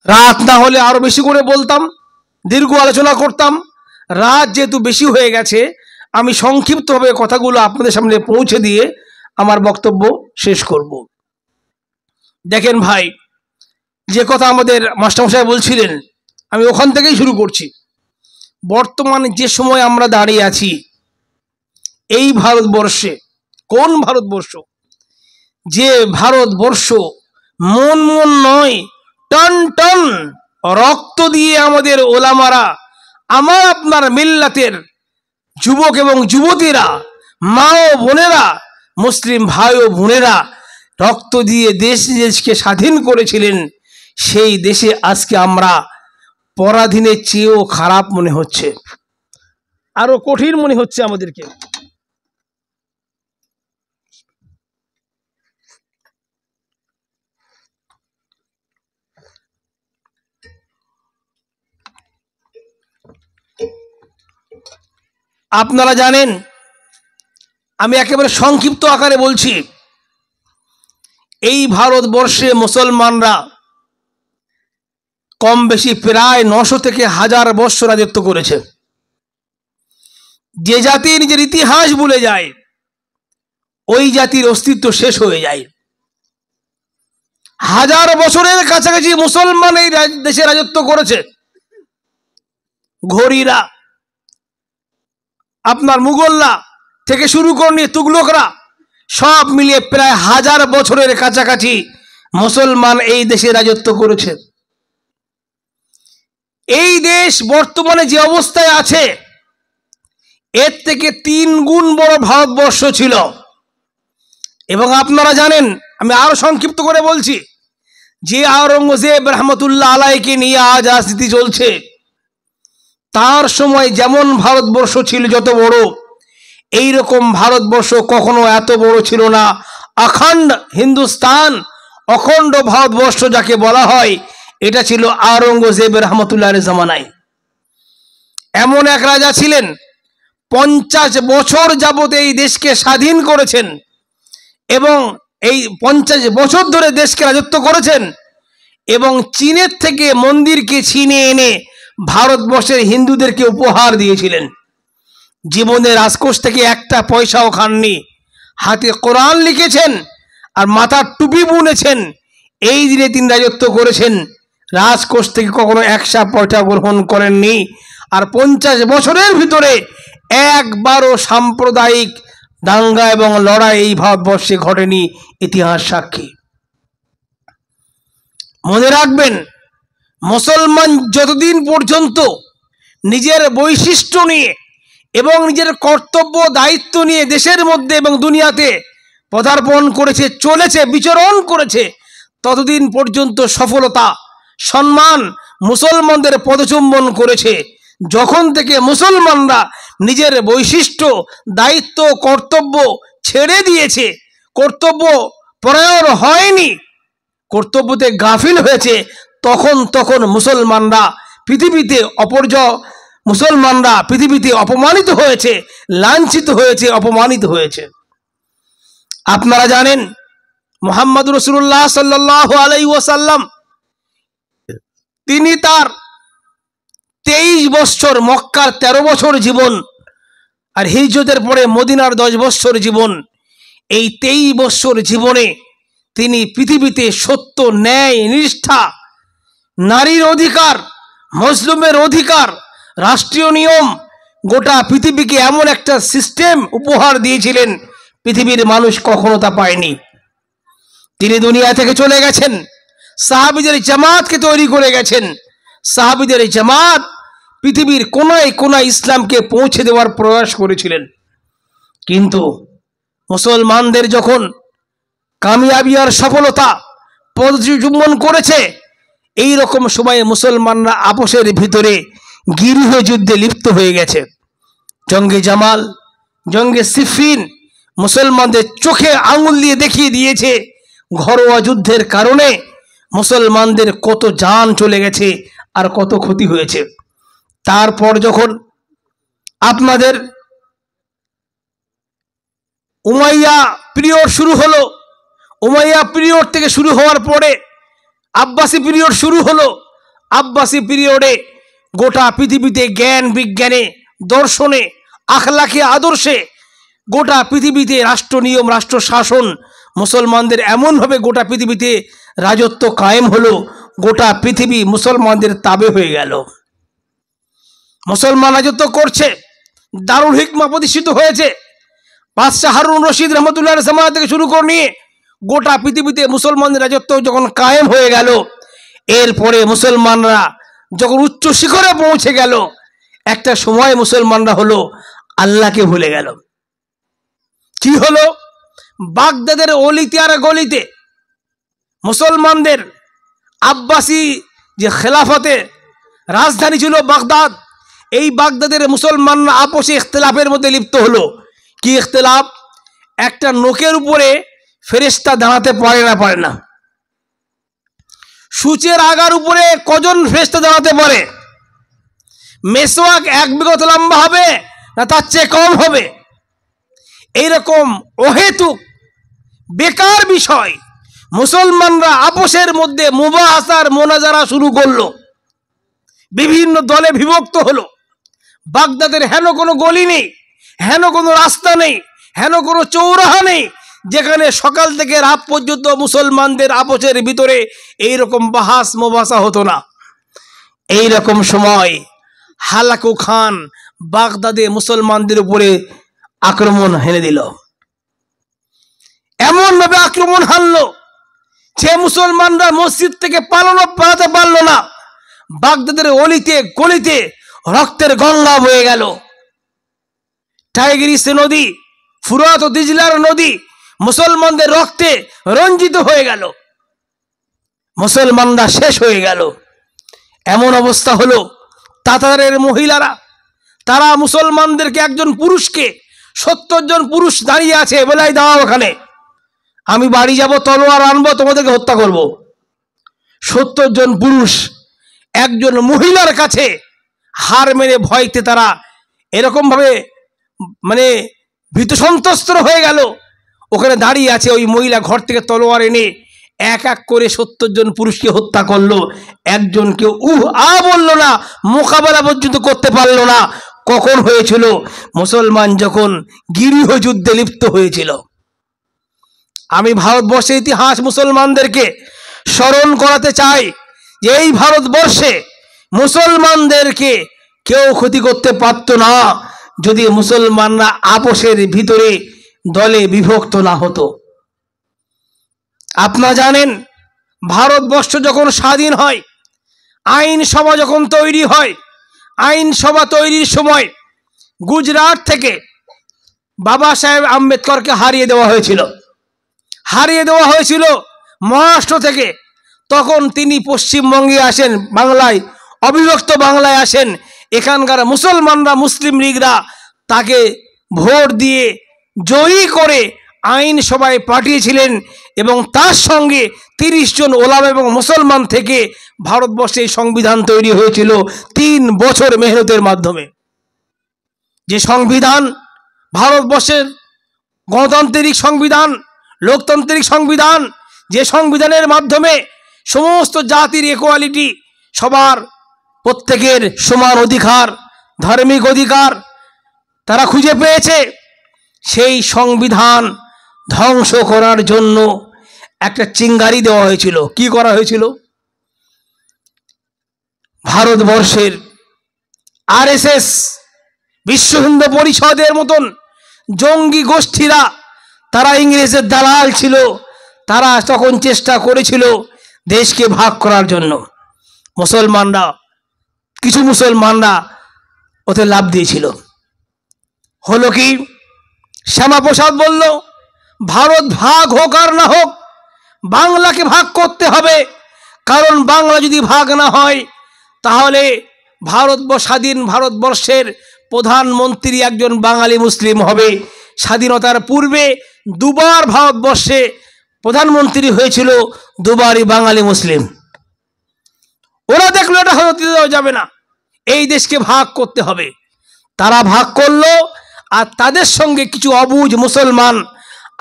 রাত না হলে আরো বেশি করে বলতাম, দীর্ঘ আলোচনা করতাম। রাত যেহেতু বেশি হয়ে গেছে, আমি সংক্ষিপ্তভাবে কথাগুলো আপনাদের সামনে পৌঁছে দিয়ে আমার বক্তব্য শেষ করব। দেখেন ভাই, যে কথা আমাদের মাস্টারমশাই বলছিলেন, আমি ওখান থেকেই শুরু করছি। বর্তমানে যে সময় আমরা দাঁড়িয়ে আছি, এই ভারতবর্ষে, কোন ভারতবর্ষ, যে ভারতবর্ষ মন মন নয়, টন টন রক্ত দিয়ে আমাদের ওলামারা, আমার আপনার মিল্লাতের যুবক এবং যুবতীরা, মা ও বোনেরা, মুসলিম ভাই ও বোনেরা রক্ত দিয়ে দেশকে স্বাধীন করেছিলেন, সেই দেশে আজকে আমরা পরাধীনের চেয়েও খারাপ মনে হচ্ছে, আরো কঠিন মনে হচ্ছে আমাদেরকে। আপনারা জানেন, আমি একেবারে সংক্ষিপ্ত আকারে বলছি, এই ভারতবর্ষে মুসলমানরা কম বেশি প্রায় 900 থেকে 1000 বৎসর রাজত্ব করেছে। যে জাতি নিজের ইতিহাস ভুলে যায়, ওই জাতির অস্তিত্ব শেষ হয়ে যায়। 1000 বছরের কাছাকাছি মুসলমান এই দেশে রাজত্ব করেছে। ঘড়িরা, আপনার মুঘলরা থেকে শুরু করে তুগলকরা, সব মিলিয়ে প্রায় 1000 বছরের কাছাকাছি মুসলমান এই দেশে রাজত্ব করেছে। এই দেশ বর্তমানে যে অবস্থায় আছে, এর থেকে 3 গুণ বড় ভারতবর্ষ ছিল। এবং আপনারা জানেন, আমি আরো সংক্ষিপ্ত করে বলছি, যে আওরঙ্গজেব রহমতুল্লাহ আলাইকে নিয়ে আজ রাজনীতি চলছে, তার সময় যেমন ভারতবর্ষ ছিল যত বড়, এই রকম ভারতবর্ষ কখনো এত বড় ছিল না। অখণ্ড হিন্দুস্তান, অখণ্ড ভারতবর্ষ যাকে বলা হয়, এটা ছিল আওরঙ্গজেব রহমতুল্লাহ জামানায়। এমন এক রাজা ছিলেন, 50 বছর যাবত এই দেশকে স্বাধীন করেছেন, এবং এই 50 বছর ধরে দেশকে রাজত্ব করেছেন, এবং চীনের থেকে মন্দিরকে ছিনিয়ে এনে ভারতবর্ষের হিন্দুদেরকে উপহার দিয়েছিলেন। জীবনের রাজকোষ থেকে একটা পয়সাও খাননি, হাতে কোরআন লিখেছেন আর মাথার টুপি বুনেছেন। এই দিনে তিনি রাজত্ব করেছেন, রাজকোষ থেকে কখনো 1 পয়সা গ্রহণ করেননি। আর 50 বছরের ভিতরে একবারও সাম্প্রদায়িক দাঙ্গা এবং লড়াই এই ভারতবর্ষে ঘটেনি, ইতিহাস সাক্ষী। মনে রাখবেন, মুসলমান যতদিন পর্যন্ত নিজের বৈশিষ্ট্য নিয়ে এবং নিজের কর্তব্য দায়িত্ব নিয়ে দেশের মধ্যে এবং দুনিয়াতে পদার্পণ করেছে, চলেছে, বিচরণ করেছে, ততদিন পর্যন্ত সফলতা, সম্মান মুসলমানদের পদচুম্বন করেছে। যখন থেকে মুসলমানরা নিজের বৈশিষ্ট্য, দায়িত্ব, কর্তব্য ছেড়ে দিয়েছে, কর্তব্য পরায়ণ হয়নি, কর্তব্যতে গাফিল হয়েছে, তখন মুসলমানরা পৃথিবীতে অপমানিত হয়েছে, লাঞ্ছিত হয়েছে, অপমানিত হয়েছে। আপনারা জানেন, মুহাম্মদ রাসূলুল্লাহ সাল্লাল্লাহু আলাইহি ওয়াসাল্লাম, তিনি তার 23 বছর, মক্কার 13 বছর জীবন, আর হিজরতের পরে মদিনার 10 বছর জীবন, এই 23 বছর জীবনে তিনি পৃথিবীতে সত্য, ন্যায়, নিষ্ঠা, নারীর অধিকার, মুসলিমের অধিকার, রাষ্ট্রীয় নিয়ম, গোটা পৃথিবীকে এমন একটা সিস্টেম উপহার দিয়েছিলেন, পৃথিবীর মানুষ কখনো তা পায়নি। তিনি দুনিয়া থেকে চলে গেছেন, সাহাবীদের জামাতকে তৈরি করে গেছেন। সাহাবীদের জামাত পৃথিবীর কোনায় কোনায় ইসলামকে পৌঁছে দেওয়ার প্রয়াস করেছিলেন। কিন্তু মুসলমানদের যখন কামিয়াবি আর সফলতা পদচুম্বন করেছে, এই রকম সময়ে মুসলমানরা আপোষের ভিতরে গৃহ যুদ্ধে লিপ্ত হয়ে গেছে। জঙ্গে জামাল, জঙ্গে সিফিন মুসলমানদের চোখে আঙুল দিয়ে দেখিয়ে দিয়েছে, ঘরোয়া যুদ্ধের কারণে মুসলমানদের কত জান চলে গেছে আর কত ক্ষতি হয়েছে। তারপর যখন আপনাদের উমাইয়া পিরিয়ড শুরু হলো, উমাইয়া পিরিয়ড থেকে শুরু হওয়ার পরে আব্বাসি পিরিয়ড শুরু হলো, আব্বাসি পিরিয়ডে গোটা পৃথিবীতে জ্ঞান বিজ্ঞানে, দর্শনে, আখলাকে, আদর্শে গোটা পৃথিবীতে রাষ্ট্র নিয়ম, রাষ্ট্র শাসন মুসলমানদের এমনভাবে গোটা পৃথিবীতে রাজত্ব কায়েম হলো, গোটা পৃথিবী মুসলমানদের তাবে হয়ে গেল। মুসলমান রাজত্ব করছে, দারুল হিকমা প্রতিষ্ঠিত হয়েছে। বাদশাহ হারুন রশিদ রহমতুল্লাহ জামানা থেকে শুরু করে নিয়ে গোটা পৃথিবীতে মুসলমানদের রাজত্ব যখন কায়েম হয়ে গেল, এরপরে মুসলমানরা যখন উচ্চ শিখরে পৌঁছে গেল, একটা সময় মুসলমানরা হলো আল্লাহকে ভুলে গেল। কি হলো? বাগদাদের অলিতে আর গলিতে মুসলমানদের আব্বাসি যে খেলাফতে রাজধানী ছিল বাগদাদ, এই বাগদাদের মুসলমানরা আপোষে ইখতিলাফের মধ্যে লিপ্ত হলো। কি ইখতিলাফ? একটা নোকের উপরে ফেরেশতা দাঁড়াতে পারে না। সূচের আগার উপরে কজন ফেরেশতা দাঁড়াতে পারে? মেসওয়াক 1 বিঘত লম্বা হবে না তার চেয়ে কম হবে? এইরকম অহেতুক বেকার বিষয় মুসলমানরা আপোষের মধ্যে মুবাহাসার মোনাজারা শুরু করলো, বিভিন্ন দলে বিভক্ত হলো। বাগদাদের হেন কোনো গলি নেই, হেন কোনো রাস্তা নেই, হেন কোনো চৌরাহা নেই যেখানে সকাল থেকে রাত পর্যন্ত মুসলমানদের আপোষের ভিতরে এইরকম বাহাস মোবাসা হতো না। এইরকম সময় হালাকু খান বাগদাদে মুসলমানদের উপরে আক্রমণ হেনে দিল। এমন ভাবে আক্রমণ হানলো যে মুসলমানরা মসজিদ থেকে পালাতে পারলো না। বাগদাদের অলিতে গলিতে রক্তের গঙ্গা বয়ে গেল। টাইগ্রিস নদী, ফুরাত ও দিজলার নদী মুসলমানদের রক্তে রঞ্জিত হয়ে গেল। মুসলমানরা শেষ হয়ে গেল। এমন অবস্থা হলো, তাতারের মহিলারা তারা মুসলমানদেরকে, একজন পুরুষকে 70 জন পুরুষ দাঁড়িয়ে আছে, বলাই দাও ওখানে, আমি বাড়ি যাব, তলোয়ার আনবো, তোমাদেরকে হত্যা করব। 70 জন পুরুষ একজন মহিলার কাছে হার মেরে ভয়তে তারা এরকম ভাবে ভীত সন্ত্রস্ত হয়ে গেল। ওখানে দাঁড়িয়ে আছে, ওই মহিলা ঘর থেকে তলোয়ার এনে এক এক করে 70 জন পুরুষকে হত্যা করলো। একজনকে বললো না, মোকাবেলা পর্যন্ত করতে পারলো না। কখন হয়েছিল? মুসলমান যখন গিরিহ যুদ্ধে লিপ্ত হয়েছিল। আমি ভারতবর্ষের ইতিহাস মুসলমানদেরকে স্মরণ করাতে চাই যে এই ভারতবর্ষে মুসলমানদেরকে কেউ ক্ষতি করতে পারত না যদি মুসলমানরা আপোষের ভিতরে দলে বিভক্ত না হতো। আপনারা জানেন, ভারতবর্ষ যখন স্বাধীন হয়, আইনসভা যখন তৈরি হয়, আইনসভা তৈরির সময় গুজরাট থেকে বাবা সাহেব আম্বেদকরকে হারিয়ে দেওয়া হয়েছিল মহারাষ্ট্র থেকে। তখন তিনি পশ্চিমবঙ্গে আসেন, বাংলায়, অবিভক্ত বাংলায় আসেন। এখানকার মুসলমানরা, মুসলিম লীগরা তাকে ভোট দিয়ে জয়ী করে আইনসভায় পাঠিয়েছিলেন এবং তার সঙ্গে 30 জন ওলামা এবং মুসলমান থেকে ভারতবর্ষে সংবিধান তৈরি হয়েছিল 3 বছর মেহনতের মাধ্যমে। যে সংবিধান ভারতবর্ষের গণতান্ত্রিক সংবিধান, লোকতান্ত্রিক সংবিধান, যে সংবিধানের মাধ্যমে সমস্ত জাতির ইকুয়ালিটি, সবার প্রত্যেকের সমান অধিকার, ধার্মিক অধিকার তারা খুঁজে পেয়েছে, সেই সংবিধান ধ্বংস করার জন্য একটা চিঙ্গারি দেওয়া হয়েছিল। কি করা হয়েছিল? ভারতবর্ষের আরএসএস, বিশ্ব হিন্দু পরিষদের মতন জঙ্গি গোষ্ঠীরা, তারা ইংরেজের দালাল ছিল। তারা তখন চেষ্টা করেছিল দেশকে ভাগ করার জন্য। কিছু মুসলমানরা ওতে লাভ দিয়েছিল। হলো কি? শ্যামাপ্রসাদ বলল, ভারত ভাগ হোক আর না হোক, বাংলাকে ভাগ করতে হবে। কারণ বাংলা যদি ভাগ না হয় তাহলে স্বাধীন ভারতবর্ষের প্রধানমন্ত্রী একজন বাঙালি মুসলিম হবে। স্বাধীনতার পূর্বে 2 বার ভারতবর্ষে প্রধানমন্ত্রী হয়েছিল, 2 বারই বাঙালি মুসলিম। ওরা দেখলো এটা হতে দেওয়া যাবে না, এই দেশকে ভাগ করতে হবে। তারা ভাগ করলো, আর তাদের সঙ্গে কিছু অবুঝ মুসলমান,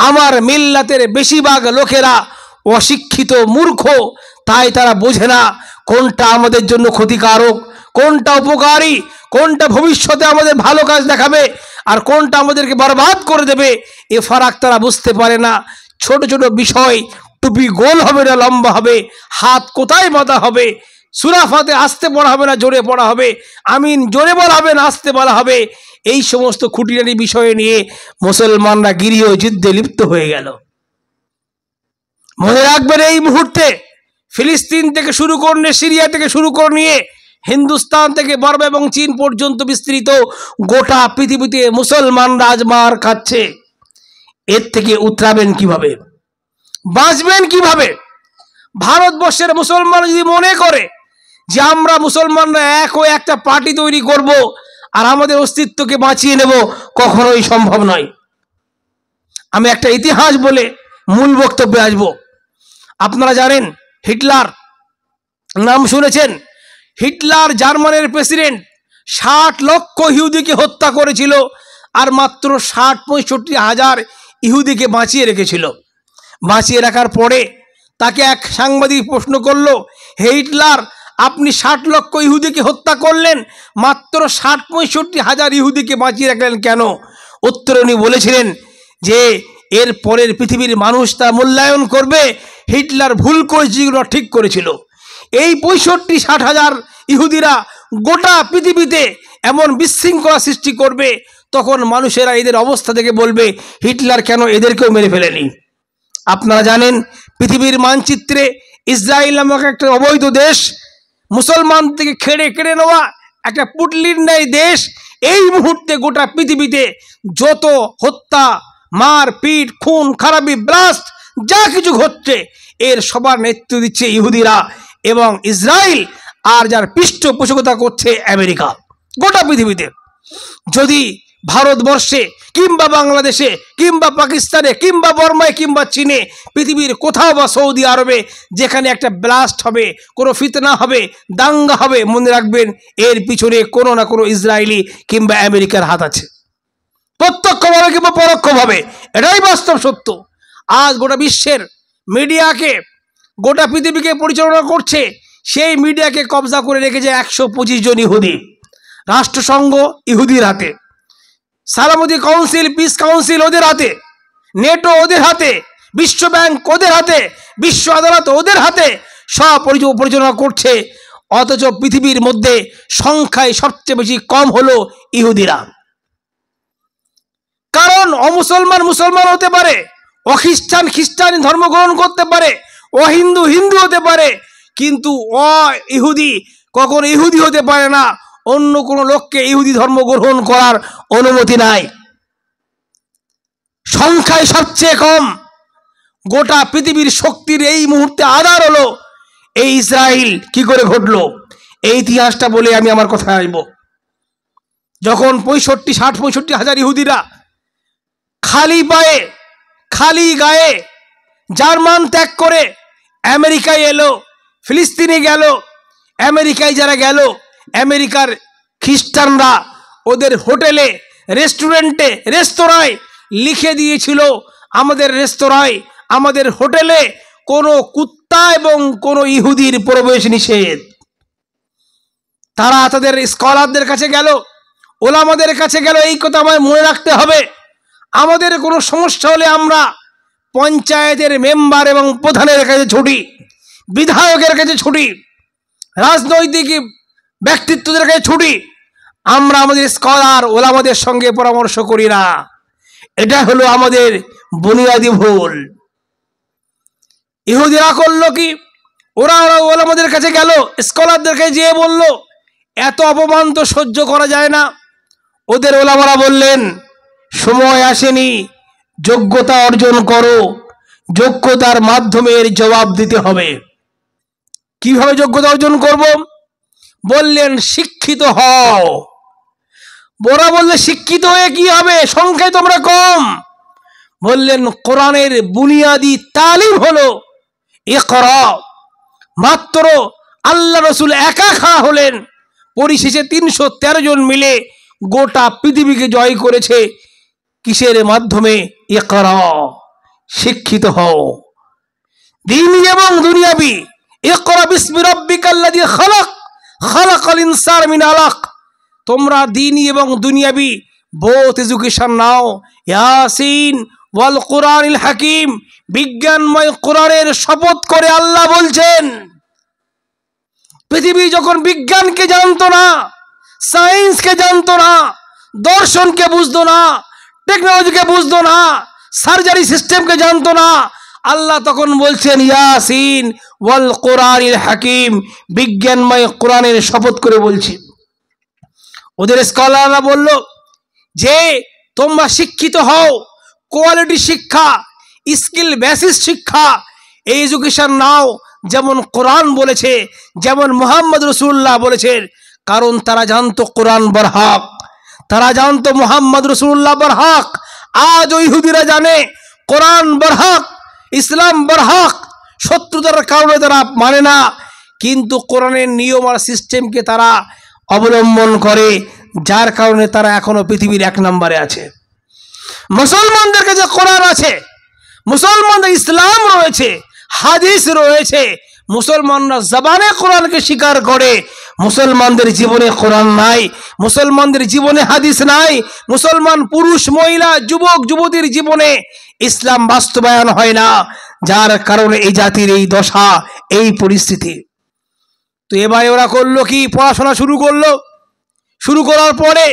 আমার মিল্লাতের বেশিরভাগ লোকেরা অশিক্ষিত, মূর্খ, তাই তারা বোঝে না কোনটা আমাদের জন্য ক্ষতিকারক, কোনটা উপকারী, কোনটা ভবিষ্যতে আমাদের ভালো কাজ দেখাবে আর কোনটা আমাদেরকে বরবাদ করে দেবে, এ ফারাক তারা বুঝতে পারে না। ছোট ছোট বিষয়, টুপি গোল হবে না লম্বা হবে, হাত কোথায় বাঁধা হবে, সূরা ফাতিহা আস্তে পড়া হবে না জোরে পড়া হবে, আমিন জোরে বলা হবে না আস্তে বলা হবে, এই সমস্ত খুঁটিনাটি বিষয় নিয়ে মুসলমানরা গৃহ যুদ্ধে লিপ্ত হয়ে গেল। মনে রাখবেন, এই মুহূর্তে ফিলিস্তিন থেকে শুরু করে, সিরিয়া থেকে শুরু করে নিয়ে হিন্দুস্তান থেকে বর্মা এবং চীন পর্যন্ত বিস্তৃত গোটা পৃথিবীতে মুসলমানরা আজ মার খাচ্ছে। এর থেকে উতরাবেন কিভাবে, বাঁচবেন কিভাবে? ভারতবর্ষের মুসলমান যদি মনে করে যে আমরা মুসলমানরা এক হয়ে একটা পার্টি তৈরি করব আর আমাদের অস্তিত্বকে বাঁচিয়ে নেব, কখনোই সম্ভব নয়। আমি একটা ইতিহাস বলে মূল বক্তব্যে আসব। আপনারা জানেন হিটলার, নাম শুনেছেন? হিটলার জার্মানির প্রেসিডেন্ট 60 লক্ষ ইহুদিকে হত্যা করেছিল আর মাত্র 65 হাজার ইহুদিকে বাঁচিয়ে রেখেছিল। বাঁচিয়ে রাখার পরে তাকে এক সাংবাদিক প্রশ্ন করলো, হিটলার আপনি 60 লক্ষ ইহুদিকে হত্যা করলেন, মাত্র 65 হাজার ইহুদিকে বাঁচিয়ে রাখলেন কেন? উত্তরে উনি বলেছিলেন যে এর পরের পৃথিবীর মানুষ তা মূল্যায়ন করবে, হিটলার ভুল করেছিল ঠিক করেছিল। এই 65-60 হাজার ইহুদিরা গোটা পৃথিবীতে এমন বিশৃঙ্খলা সৃষ্টি করবে, তখন মানুষেরা এদের অবস্থা থেকে বলবে হিটলার কেন এদেরকেও মেরে ফেলেনি। আপনারা জানেন পৃথিবীর মানচিত্রে ইসরায়েল নামক একটা অবৈধ দেশ, মুসলমান থেকে কেড়ে নেওয়া একটা পুটলির ন্যায় দেশ, এই মুহূর্তে গোটা পৃথিবীতে যত হত্যা, মারপিট, খুন খারাপি, ব্লাস্ট যা কিছু ঘটছে এর সবার নেতৃত্ব দিচ্ছে ইহুদিরা এবং ইসরায়েল, আর যার পৃষ্ঠপোষকতা করছে আমেরিকা। গোটা পৃথিবীতে যদি ভারতবর্ষে কিংবা বাংলাদেশে কিংবা পাকিস্তানে কিংবা বর্মায় কিংবা চীনে, পৃথিবীর কোথাও বা সৌদি আরবে যেখানে একটা ব্লাস্ট হবে, কোনো ফিতনা হবে, দাঙ্গা হবে, মনে রাখবেন এর পিছনে কোনো না কোনো ইসরায়েলি কিংবা আমেরিকার হাত আছে, প্রত্যক্ষভাবে কিংবা পরোক্ষভাবে। এটাই বাস্তব সত্য। আজ গোটা বিশ্বের মিডিয়াকে, গোটা পৃথিবীকে পরিচালনা করছে, সেই মিডিয়াকে কবজা করে রেখেছে 125 জন ইহুদি। রাষ্ট্রসংঘ ইহুদির হাতে, সালামতি কাউন্সিল, পিস কাউন্সিল ওদের হাতে, নেটো ওদের হাতে, বিশ্ব ব্যাংক ওদের হাতে, বিশ্ব আদালত ওদের হাতে, সব পরিচালনা করছে। অথচ পৃথিবীর মধ্যে সংখ্যায় সবচেয়ে বেশি কম হলো ইহুদিরা। কারণ অমুসলমান মুসলমান হতে পারে, অখ্রিস্টান খ্রিস্টান ধর্ম গ্রহণ করতে পারে, অহিন্দু হিন্দু হতে পারে, কিন্তু ইহুদি কখনো ইহুদি হতে পারে না। অন্য কোনো লোককে ইহুদি ধর্ম গ্রহণ করার অনুমতি নাই। সংখ্যায় সবচেয়ে কম। গোটা পৃথিবীর শক্তির এই মুহূর্তে আধার হলো এই ইসরায়েল। কি করে ঘটলো এই ইতিহাসটা বলে আমি আমার কথা আসব। যখন 65 হাজার ইহুদিরা খালি পায়ে খালি গায়ে জার্মান ত্যাগ করে আমেরিকায় এলো, ফিলিস্তিনে গেল, আমেরিকায় যারা গেল, আমেরিকার খ্রিস্টানরা ওদের হোটেলে, রেস্টুরেন্টে, রেস্তোরাঁয় লিখে দিয়েছিল আমাদের রেস্তোরাঁয়, আমাদের হোটেলে কোনো কুত্তা এবং কোনো ইহুদির প্রবেশ নিষেধ। তারা তাদের স্কলারদের কাছে গেল, ওলামাদের কাছে গেল, এই কথা আমায় মনে রাখতে হবে। আমাদের কোনো সমস্যা হলে আমরা পঞ্চায়েতের মেম্বার এবং প্রধানের কাছে ছুটি, বিধায়কের কাছে ছুটি, রাজনৈতিক ব্যক্তিত্বদের কাছে ছুটি। আমরা আমাদের স্কলার ওলামাদের সঙ্গে পরামর্শ করি না। এটা হলো আমাদের বুনিয়াদী ভুল। ইহুদিরা করলো কি, ওরা ওলামাদের কাছে গেল, স্কলারদের কাছে যেয়ে বলল এত অপমান তো সহ্য করা যায় না। ওদের ওলামারা বললেন সময় আসেনি, যোগ্যতা অর্জন করো, যোগ্যতার মাধ্যমে এর জবাব দিতে হবে। কিভাবে যোগ্যতা অর্জন করব? বললেন শিক্ষিত হও। ওরা বললে শিক্ষিত হয়ে কি হবে, সংখ্যায় তোমরা কম। বললেন কোরআনের বুনিয়াদি তালিম হলো ইকরা। মাত্র আল্লাহ রসুল একা খাওয়া হলেন, পরিশেষে 313 জন মিলে গোটা পৃথিবীকে জয় করেছে। কিসের মাধ্যমে? ইকরা, শিক্ষিত হও। দ্বীনি এবং দুনিয়াবি ইকরা বিসমি রাব্বিকাল্লাযী খালাক খালাকাল ইনসানা মিন আলাক। তোমরা দ্বীনি এবং দুনিয়াবি বোথ এডুকেশন নাও। ইয়াসিন ওয়াল কুরআনিল হাকিম, বিজ্ঞানময় কোরআনের শপথ করে আল্লাহ বলছেন, পৃথিবী যখন বিজ্ঞানকে জানতো না, সায়েন্সকে জানতো না, দর্শনকে বুঝতো না, টেকনোলজিকে বুঝতো না, সার্জারি সিস্টেমকে জানতো না, আল্লাহ তখন বলছেন ইয়াসিন ওয়াল কুরআনিল হাকিম, বিজ্ঞানময় কোরআনের শপথ করে বলছি। ওদের স্কলাররা বলল যে তোমরা শিক্ষিত হও, কোয়ালিটি শিক্ষা, স্কিল বেসিস শিক্ষা, এই এডুকেশন নাও, যেমন কোরআন বলেছে, যেমন মুহাম্মদ রাসূলুল্লাহ বলেছেন। কারণ তারা জানতো কোরআন বরহক, তারা জানতো মুহাম্মদ রাসূলুল্লাহ বরহক। আজ ওই ইহুদিরা জানে কোরআন বরহক, ইসলাম বরহক, শত্রুতার কারণে তারা মানে না, কিন্তু কোরআনের নিয়ম আর সিস্টেমকে তারা অবলম্বন করে, যার কারণে তারা এখনো পৃথিবীর 1 নম্বরে আছে। মুসলমানদের কাছে কোরআন আছে, মুসলমানদের ইসলাম রয়েছে, হাদিস রয়েছে, মুসলমানরা জবানে কোরআনকে স্বীকার করে, মুসলমানদের জীবনে কোরআন নাই, মুসলমানদের জীবনে হাদিস নাই, মুসলমান পুরুষ মহিলা যুবক যুবতীর জীবনে ইসলাম বাস্তবায়ন হয় না, যার কারণে এই জাতির এই দশা, এই পরিস্থিতি। তো এবারে ওরা করলো কি, পড়াশোনা শুরু করলো। শুরু করার পরে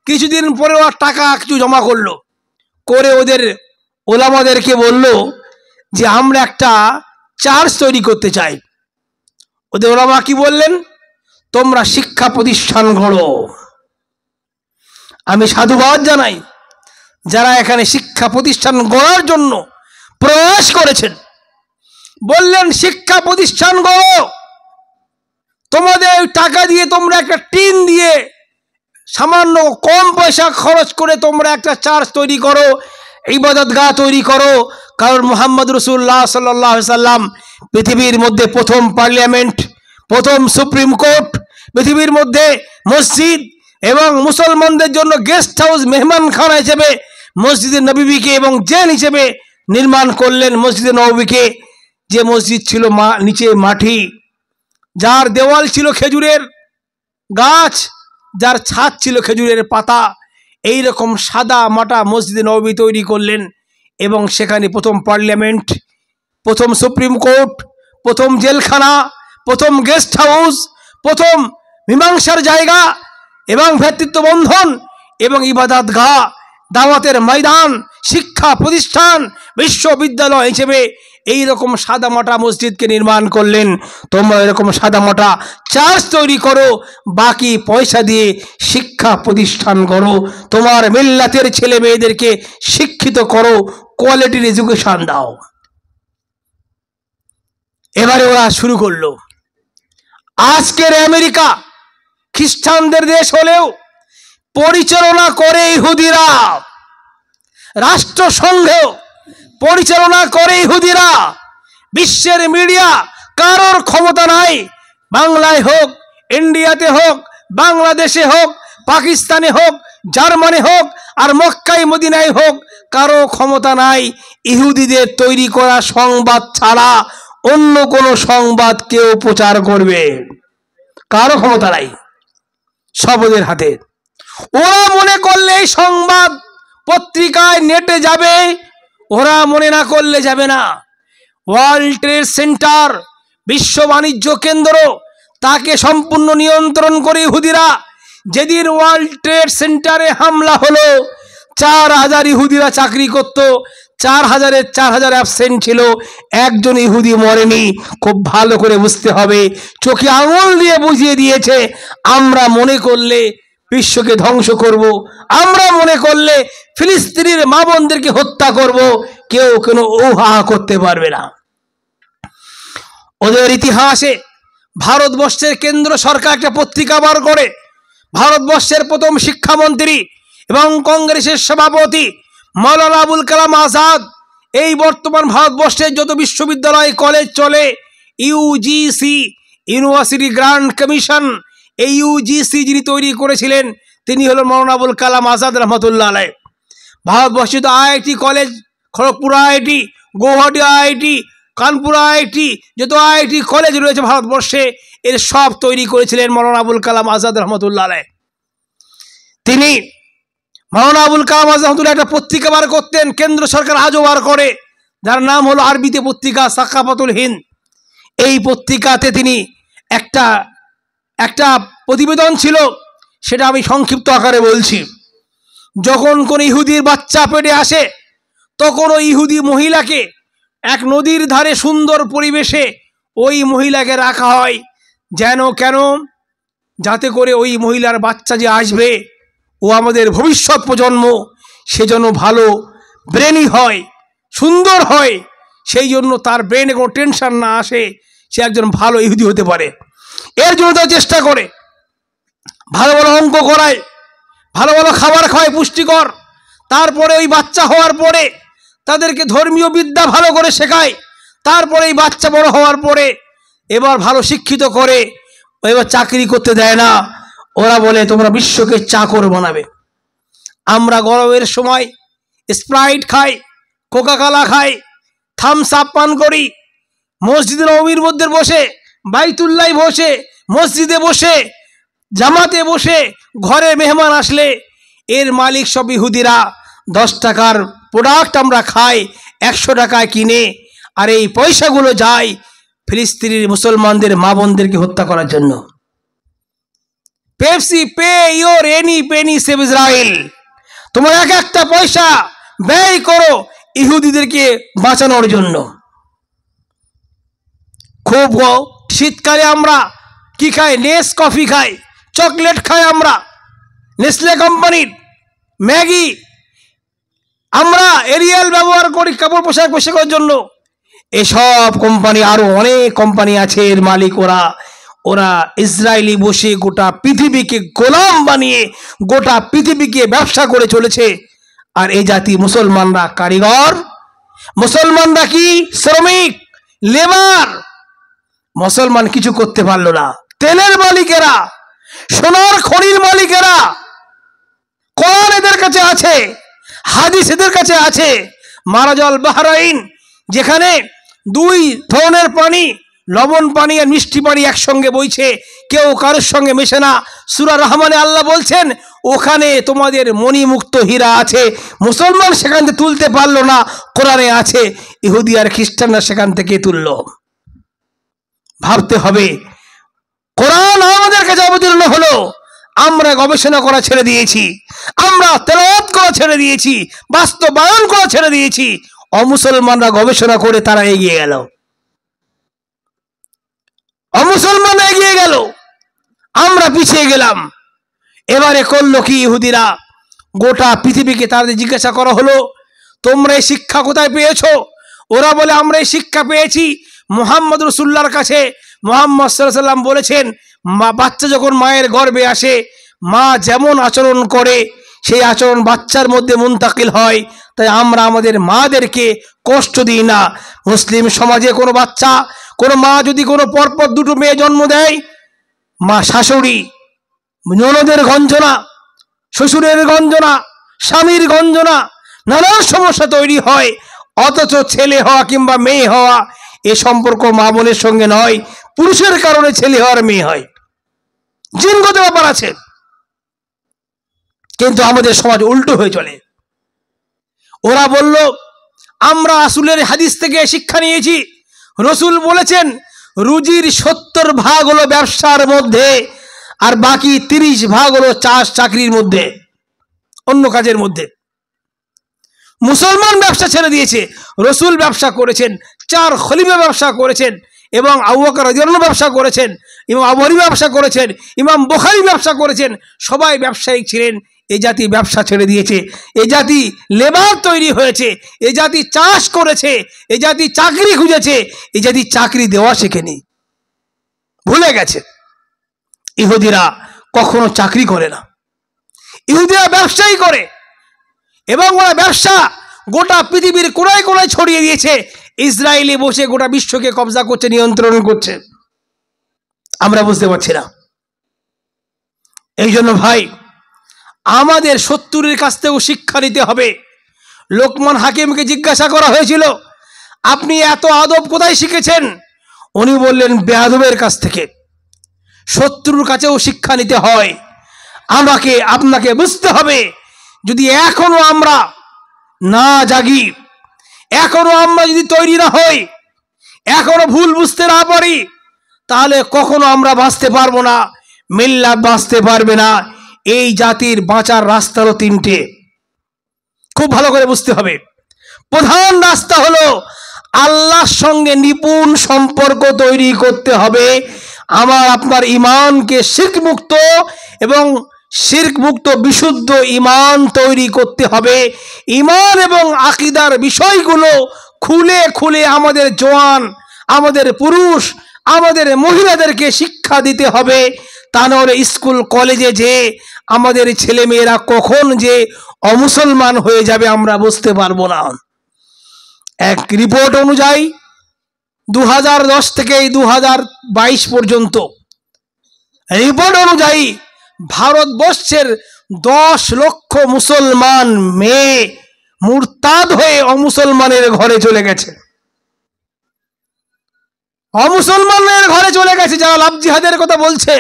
কিছুদিন পরে ওরা টাকা কিছু জমা করলো, করে ওদের ওলামাদেরকে বলল যে আমরা একটা চার্চ তৈরি করতে চাই। ওদের ওলামা কি বললেন, তোমরা শিক্ষা প্রতিষ্ঠান গড়ো। আমি সাধুবাদ জানাই যারা এখানে শিক্ষা প্রতিষ্ঠান গড়ার জন্য প্রয়াস করেছেন। বললেন শিক্ষা প্রতিষ্ঠান গড়ো, তোমাদের টাকা দিয়ে তোমরা একটা টিন দিয়ে সামান্য কম পয়সা খরচ করে তোমরা একটা চার্চ তৈরি করো, ইবাদতগাহ তৈরি করো। কারণ মুহাম্মদ রাসূলুল্লাহ সাল্লাল্লাহু আলাইহি সাল্লাম পৃথিবীর মধ্যে প্রথম পার্লামেন্ট, প্রথম সুপ্রিম কোর্ট, পৃথিবীর মধ্যে মসজিদ এবং মুসলমানদের জন্য গেস্ট হাউস, মেহমানখানা হিসেবে মসজিদে নববীকে এবং জেল হিসেবে নির্মাণ করলেন মসজিদে নববীকে। যে মসজিদ ছিল নিচে মাটি, যার দেওয়াল ছিল খেজুরের গাছ, যার ছাদ ছিল খেজুরের পাতা, এই রকম সাদা মাটা মসজিদে নববী তৈরি করলেন। এবং সেখানে প্রথম পার্লামেন্ট, প্রথম সুপ্রিম কোর্ট, প্রথম জেলখানা, প্রথম গেস্ট হাউস, প্রথম মীমাংসার জায়গা এবং ভ্রাতৃত্ব বন্ধন এবং ইবাদতগাহ, দাওয়াতের ময়দান, শিক্ষা প্রতিষ্ঠান, বিশ্ববিদ্যালয় হিসেবে এই রকম সাদামাটা মসজিদকে নির্মাণ করলেন। তোমরা এরকম সাদামাটা চার্চ তৈরি করো, বাকি পয়সা দিয়ে শিক্ষা প্রতিষ্ঠান করো, তোমার মিল্লাতের ছেলে মেয়েদেরকে শিক্ষিত করো, কোয়ালিটির এডুকেশন দাও। এবারে ওরা শুরু করলো। আজকের আমেরিকা খ্রিস্টানদের দেশ হলেও পরিচালনা করে ইহুদিরা, রাষ্ট্রসংঘেও পরিচালনা করে ইহুদিরা। বিশ্বের মিডিয়া কারোর ক্ষমতা নাই, বাংলায় হোক, ইন্ডিয়াতে হোক, বাংলাদেশে হোক, পাকিস্তানে হোক, জার্মানি হোক, আর মক্কায় মদিনায় হোক, কারো ক্ষমতা নাই ইহুদিদের তৈরি করা সংবাদ ছাড়া অন্য কোনো সংবাদ কেউ প্রচার করবে, কারো ক্ষমতা নাই, সব ওদের হাতে। ওরা মনে করলে এই সংবাদ পত্রিকায় নেটে যাবে, ওরা মনে না করলে যাবে না। ওয়ার্ল্ড ট্রেড সেন্টার, বিশ্ব বাণিজ্য কেন্দ্র, তাকে সম্পূর্ণ নিয়ন্ত্রণ করে ইহুদিরা। যেদিন ওয়ার্ল্ড ট্রেড সেন্টারে হামলা হলো, 4000 ইহুদিরা চাকরি করত, 4000-এর 4000 অ্যাবসেন্ট ছিল, একজন ইহুদি মরেনি। খুব ভালো করে বুঝতে হবে, চোখে আঙুল দিয়ে বুঝিয়ে দিয়েছে, আমরা মনে করলে বিশ্বকে ধ্বংস করব, আমরা মনে করলে ফিলিস্তিনের মা বোনদেরকে হত্যা করব, কেউ কোনো ঊহা করতে পারবে না। ওদের ইতিহাসে ভারতবর্ষের কেন্দ্র সরকার একটা পত্রিকা বার করে, ভারতবর্ষের প্রথম শিক্ষামন্ত্রী এবং কংগ্রেসের সভাপতি মাওলানা আবুল কালাম আজাদ, এই বর্তমান ভারতবর্ষের যত বিশ্ববিদ্যালয় কলেজ চলে, ইউজিসি, ইউনিভার্সিটি গ্রান্ট কমিশন, এই ইউজিসি যিনি তৈরি করেছিলেন তিনি হলেন মাওলানা আবুল কালাম আজাদ রহমতুল্লাহ আলাইহ। ভারতবর্ষে তো IIT college, Kharagpur IIT, Guwahati IIT, Kanpur IIT, যত আইআইটি কলেজ রয়েছে ভারতবর্ষে, এর সব তৈরি করেছিলেন মৌলানা আবুল কালাম আজাদ রহমতুল্লাহ আলাইহ। তিনি মৌলানা আবুল কালাম আজাদ রহমতুল্লাহ একটা পত্রিকা বার করতেন, কেন্দ্র সরকার আজও বার করে, যার নাম হলো আরবিতে পত্রিকা সাকাফাতুল হিন্দ। এই পত্রিকাতে তিনি একটা প্রতিবেদন ছিল, সেটা আমি সংক্ষিপ্ত আকারে বলছি। যখন কোন ইহুদির বাচ্চা পেটে আসে, তখন ওই ইহুদি মহিলাকে এক নদীর ধারে সুন্দর পরিবেশে ওই মহিলাকে রাখা হয়, কেন যাতে করে ওই মহিলার বাচ্চা যে আসবে ও আমাদের ভবিষ্যৎ প্রজন্ম, সেজন্য ভালো ব্রেনই হয়, সুন্দর হয়, সেই জন্য তার ব্রেনে কোনো টেনশন না আসে, সে একজন ভালো ইহুদি হতে পারে। এর জন্য তারা চেষ্টা করে, ভালো ভালো অঙ্ক করায়, ভালো ভালো খাবার খাওয়ায় পুষ্টিকর। তারপরে ওই বাচ্চা হওয়ার পরে তাদেরকে ধর্মীয় বিদ্যা ভালো করে শেখায়। তারপরে এই বাচ্চা বড় হওয়ার পরে এবার ভালো শিক্ষিত করে, এবার চাকরি করতে দেয় না। ওরা বলে তোমরা বিশ্বকে চাকর বানাবে। আমরা গরমের সময় স্প্রাইট খাই, কোকা কোলা খাই, থামস আপ পান করি, মসজিদের নববীর মধ্যে বসে, বাইতুল্লাহ বসে, মসজিদে বসে, জামাতে বসে, ঘরে মেহমান আসলে এর মালিক সব ইহুদিরা। 10 টাকার প্রোডাক্ট আমরা খাই 100 টাকায় কিনে, আর এই পয়সাগুলো যায় ফিলিস্তিনের মুসলমানদের মা বোনদেরকে হত্যা করার জন্য। Pepsi, pay your any Penney save Israel. তোমরা এক একটা পয়সা ব্যয় করো ইহুদিদেরকে বাঁচানোর জন্য। খুব শীতকালে আমরা কি খাই? নেস কফি খাই, চকলেট খাই, আমরা নেসলে কোম্পানির ম্যাগি, আমরা এরিয়াল ব্যবহার করি কাপড় পোশাকের জন্য। এসব কোম্পানি, আরো অনেক কোম্পানি আছে, এর মালিক ওরা ইসরায়েলি বসে গোটা পৃথিবীকে গোলাম বানিয়ে গোটা পৃথিবীকে ব্যবসা করে চলেছে। আর এই জাতি মুসলমানরা কারিগর, মুসলমানরা কি শ্রমিক, লেবার। মুসলমান কিছু করতে পারলো না। তেলের মালিকেরা, সোনার খনির মালিকেরা, কোরআন এদের কাছে আছে, হাদিস এদের কাছে আছে। মারাজাল বাহরাইন, যেখানে 2 ধরনের পানি, লবণ পানি আর মিষ্টি পানি একসঙ্গে বইছে, কেউ কারোর সঙ্গে মেশে না। সূরা রহমানে আল্লাহ বলছেন ওখানে তোমাদের মণিমুক্ত হীরা আছে। মুসলমান সেখান থেকে তুলতে পারলো না, কোরআনে আছে। ইহুদি আর খ্রিস্টানরা সেখান থেকে তুললো। ভাবতে হবে, কোরআন আমাদের কাছে অবতীর্ণ হলো, আমরা গবেষণা করা ছেড়ে দিয়েছি, আমরা তেলাওয়াত করা ছেড়ে দিয়েছি, বাস্তবায়ন করা ছেড়ে দিয়েছি। অমুসলমানরা গবেষণা করে তারা এগিয়ে গেল, অমুসলমানরা এগিয়ে গেল, আমরা পিছিয়ে গেলাম। এবারে করলো কি ইহুদিরা? গোটা পৃথিবীকে তাদের জিজ্ঞাসা করা হলো তোমরা এই শিক্ষা কোথায় পেয়েছো? ওরা বলে আমরা এই শিক্ষা পেয়েছি মুহাম্মদ রাসূলুল্লাহর কাছে। মুহাম্মদ সাল্লাল্লাহু আলাইহি ওয়াসাল্লাম বলেছেন, বাচ্চা যখন মায়ের গর্ভে আসে, মা যেমন আচরণ করে সেই আচরণ বাচ্চার মধ্যে মুনতাকিল হয়। তাই আমরা আমাদের মাদেরকে কষ্ট দিই না। মুসলিম সমাজে কোনো বাচ্চা, কোনো মা যদি কোনো পরপর 2টো মেয়ে জন্ম দেয়, মা শাশুড়ি, ননদের গঞ্জনা, শ্বশুরের গঞ্জনা, স্বামীর গঞ্জনা, নানান সমস্যা তৈরি হয়। অথচ ছেলে হওয়া কিংবা মেয়ে হওয়া এ সম্পর্ক মা বোনের সঙ্গে নয়, পুরুষের কারণে ছেলে হওয়ার মেয়ে হয়। জিনগত ব্যাপার আছে, কিন্তু আমাদের সমাজ উল্টো হয়ে চলে। ওরা বলল আমরা রাসূলের হাদিস থেকে শিক্ষা নিয়েছি, রাসূল বলেছেন রুজির 70 ভাগ হলো ব্যবসার মধ্যে, আর বাকি 30 ভাগ হলো চাষ চাকরির মধ্যে, অন্য কাজের মধ্যে। মুসলমান ব্যবসা ছেড়ে দিয়েছে, রাসূল ব্যবসা করেছেন, 4 খলিফা ব্যবসা করেছেন, এবং আবু বকর রাদিয়াল্লাহু আনহু ব্যবসা করেছেন, ইমাম আবু হানিফা ব্যবসা করেছেন, ইমাম বুখারী ব্যবসা করেছেন। সবাই ব্যবসায়িক ছিলেন। এই জাতি ব্যবসা ছেড়ে দিয়েছে, এই জাতি লেবার তৈরি হয়েছে, এই জাতি চাষ করেছে, এই জাতি চাকরি খুঁজেছে, এই জাতি চাকরি দেওয়া শেখেনি, ভুলে গেছে। ইহুদিরা কখনো চাকরি করে না, ইহুদিরা ব্যবসাই করে, এবং ওরা ব্যবসা গোটা পৃথিবীর কোনায় কোনায় ছড়িয়ে দিয়েছে। ইসরায়েলে বসে গোটা বিশ্বকে কবজা করছে, নিয়ন্ত্রণ করছে। আমরা বুঝতে পারছি না। এই জন্য ভাই, আমাদের শত্রুর কাছ থেকেও শিক্ষা নিতে হবে। লোকমান হাকিমকে জিজ্ঞাসা করা হয়েছিল, আপনি এত আদব কোথায় শিখেছেন? উনি বললেন, বেয়াদবের কাছ থেকে। শত্রুর কাছেও শিক্ষা নিতে হয়। আমাকে আপনাকে বুঝতে হবে, যদি এখনো আমরা না জাগি, এখনো আমরা যদি তৈরি না হই, এখনো ভুল বুঝতে না পারি, তাহলে কখনো আমরা বাঁচতে পারবো না, মিল্লাত বাঁচতে পারবে না। এই জাতির বাঁচার রাস্তারও তিনটে, খুব ভালো করে বুঝতে হবে। প্রধান রাস্তা হলো আল্লাহর সঙ্গে নিপুণ সম্পর্ক তৈরি করতে হবে। আমার আপনার ইমানকে শিরক মুক্ত এবং শিরক মুক্ত বিশুদ্ধ ইমান তৈরি করতে হবে। ইমান এবং আকীদার বিষয়গুলো খুলে খুলে আমাদের জওয়ান, আমাদের পুরুষ, আমাদের মহিলাদেরকে শিক্ষা দিতে হবে। তা নাহলে স্কুল কলেজে যে আমাদের ছেলেমেয়েরা কখন যে অমুসলমান হয়ে যাবে আমরা বুঝতে পারবো না। এক রিপোর্ট অনুযায়ী 2010 থেকে 2022 পর্যন্ত রিপোর্ট অনুযায়ী ভারতবর্ষের 10 লক্ষ মুসলমান মেয়ে মুরতাদ হয়ে অমুসলমানের ঘরে চলে গেছে। অমুসলমানের ঘরে চলে গেছে। যারা লাভ জিহাদের কথা বলছে,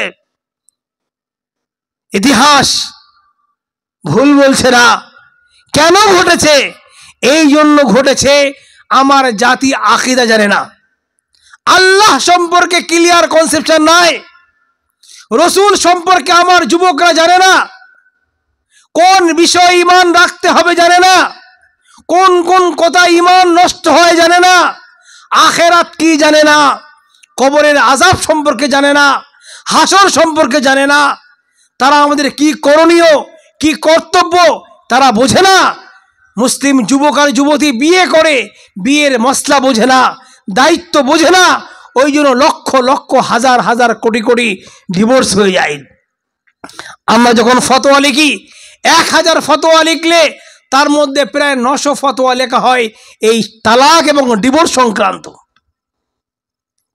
ইতিহাস ভুল বলছে না। কেন ঘটেছে? এই জন্য ঘটেছে, আমার জাতি আকীদা জানে না, আল্লাহ সম্পর্কে ক্লিয়ার কনসেপশন নাই, রসুল সম্পর্কে আমার যুবকরা জানে না, কোন বিষয়ে ঈমান রাখতে হবে জানে না, কোন কোন কথা ঈমান নষ্ট হয় জানে না, আখিরাত কি জানে না, কবরের আযাব সম্পর্কে জানে না, হাসর সম্পর্কে জানে না। তারা আমাদের কি করণীয়, কি কর্তব্য তারা বোঝে না। মুসলিম যুবক আর যুবতী বিয়ে করে, বিয়ের মশলা বোঝে না, দায়িত্ব বোঝে না। ওই জন্য লক্ষ লক্ষ হাজার হাজার কোটি কোটি ডিভোর্স হয়ে যায়। আমরা যখন ফতোয়া লিখি, 1000 ফতোয়া লিখলে তার মধ্যে প্রায় 900 ফতোয়া লেখা হয় এই তালাক এবং ডিভোর্স সংক্রান্ত।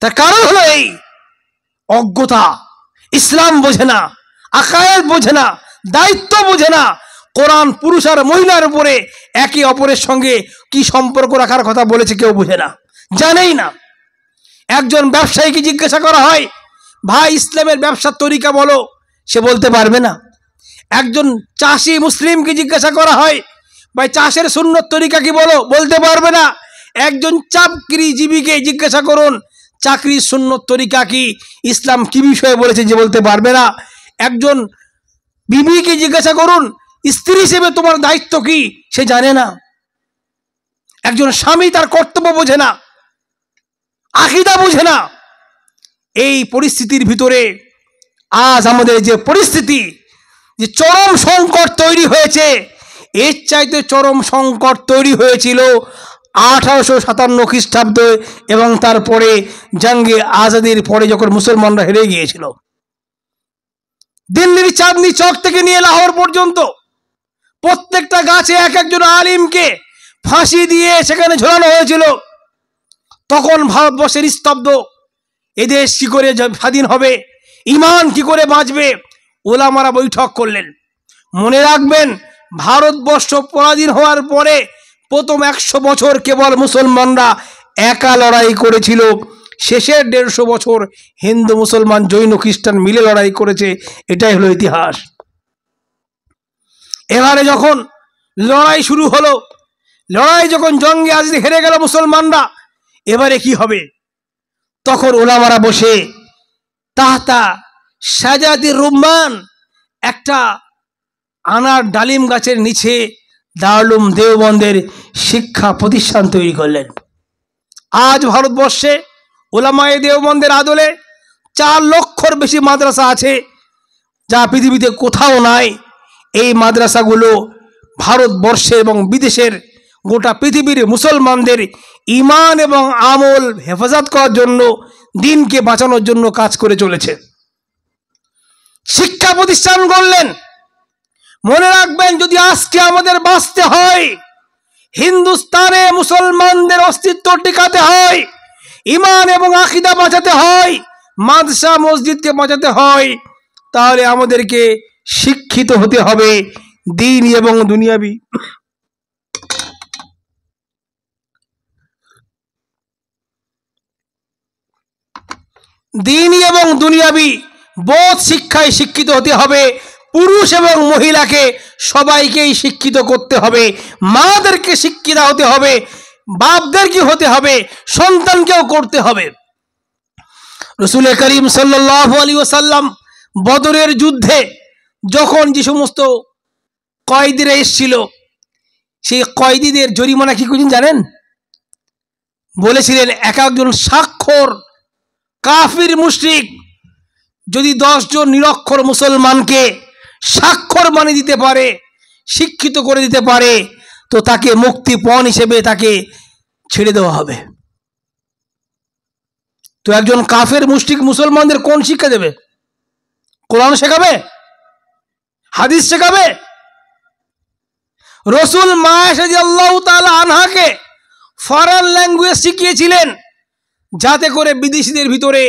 তার কারণ হলো এই অজ্ঞতা। ইসলাম বোঝে না, আকায়েদ বোঝে না, দায়িত্ব বোঝে না। কোরআন পুরুষ আর মহিলার উপরে একে অপরের সঙ্গে কি সম্পর্ক রাখার কথা বলেছে কেউ বোঝে না, জানেই না। একজন ব্যবসায়ীকে জিজ্ঞাসা করা হয়, ভাই ইসলামের ব্যবসার তরিকা বলো, সে বলতে পারবে না। একজন চাষি মুসলিমকে জিজ্ঞাসা করা হয়, ভাই চাষের সুন্নত তরিকা কি বলো, বলতে পারবে না। একজন চাকরিজীবীকে জিজ্ঞাসা করুন, চাকরির সুন্নত তরিকা কি, ইসলাম কি বিষয়ে বলেছে, যে বলতে পারবে না। একজন বিবিকে জিজ্ঞাসা করুন, স্ত্রী হিসেবে তোমার দায়িত্ব কি, সে জানে না। একজন স্বামী তার কর্তব্য বোঝে না, আকীদা বোঝে না। এই পরিস্থিতির ভিতরে আজ আমাদের যে পরিস্থিতি, যে চরম সংকট তৈরি হয়েছে, এর চাইতে চরম সংকট তৈরি হয়েছিল 1857 খ্রিস্টাব্দ এবং তারপরে জঙ্গে আজাদির পরে যখন মুসলমানরা হেরে গিয়েছিল। দিল্লির চাঁদনি চক থেকে নিয়ে লাহোর পর্যন্ত প্রত্যেকটা গাছে এক একজন আলিমকে ফাঁসি দিয়ে সেখানে ঝোলানো হয়েছিল। তখন ভারতবর্ষের স্তব্ধ, এদেশ কি করে স্বাধীন হবে, ঈমান কি করে বাঁচবে, ওলামারা বৈঠক করলেন। মনে রাখবেন, ভারতবর্ষ পরাধীন হওয়ার পরে প্রথম 100 বছর কেবল মুসলমানরা একা লড়াই করেছিল। শেষের 150 বছর হিন্দু মুসলমান জৈন খ্রিস্টান মিলে লড়াই করেছে। এটাই হলো ইতিহাস। এবারে যখন লড়াই শুরু হলো, লড়াই যখন জঙ্গে আজাদি হেরে গেল মুসলমানরা, এবারে কি হবে? তখন ওলামারা বসে তাহতা শাজাতির রুম্মান, একটা আনার ডালিম গাছের নিচে দারুল দেওবন্দের শিক্ষা প্রতিষ্ঠান তৈরি করলেন। আজ ভারতবর্ষে ওলামায়ে দেওবন্দের আদলে 4 লক্ষর বেশি মাদ্রাসা আছে, যা পৃথিবীতে কোথাও নাই। এই মাদ্রাসাগুলো ভারতবর্ষের এবং বিদেশের গোটা পৃথিবীর মুসলমানদের ঈমান এবং আমল হেফাজত করার জন্য, দিনকে বাঁচানোর জন্য কাজ করে চলেছে। শিক্ষা প্রতিষ্ঠান করলেন। মনে রাখবেন, যদি আজকে আমাদের বাঁচতে হয়, হিন্দুস্তানে মুসলমানদের অস্তিত্ব টিকাতে হয়, ঈমান এবং আকীদা বাঁচাতে হয়, মাদ্রাসা মসজিদকে বাঁচাতে হয়, তাহলে আমাদেরকে শিক্ষিত হতে হবে দ্বীনি এবং দুনিয়াবি। দ্বীনি এবং দুনিয়াবি বোধ শিক্ষায় শিক্ষিত হতে হবে। পুরুষ এবং মহিলাকে সবাইকেই শিক্ষিত করতে হবে, মাদেরকে শিক্ষিত হতে হবে, বাপদেরকে হতে হবে, সন্তানকেও করতে হবে। রাসূল করিম সাল্লাল্লাহু আলাইহি ওয়াসাল্লাম বদরের যুদ্ধে যখন যে সমস্ত কয়েদিরা এসেছিল, সেই কয়েদিদের জরিমানা কি করেছেন জানেন? বলেছিলেন এক একজন স্বাক্ষর কাফির মুশরিক যদি 10 জন নিরক্ষর মুসলমানকে স্বাক্ষর বানিয়ে দিতে পারে, শিক্ষিত করে দিতে পারে, তো তাকে মুক্তিপণ হিসেবে তাকে ছেড়ে দেওয়া হবে। তো একজন কাফের মুশরিক মুসলমানদের কোন শিক্ষা দেবে? কোরআন শেখাবে? হাদিস শেখাবে? রাসূল মা আয়েশা রাদিয়াল্লাহু তাআলা আনহাকে ফরেন ল্যাঙ্গুয়েজ শিখিয়েছিলেন যাতে করে বিদেশিদের ভিতরে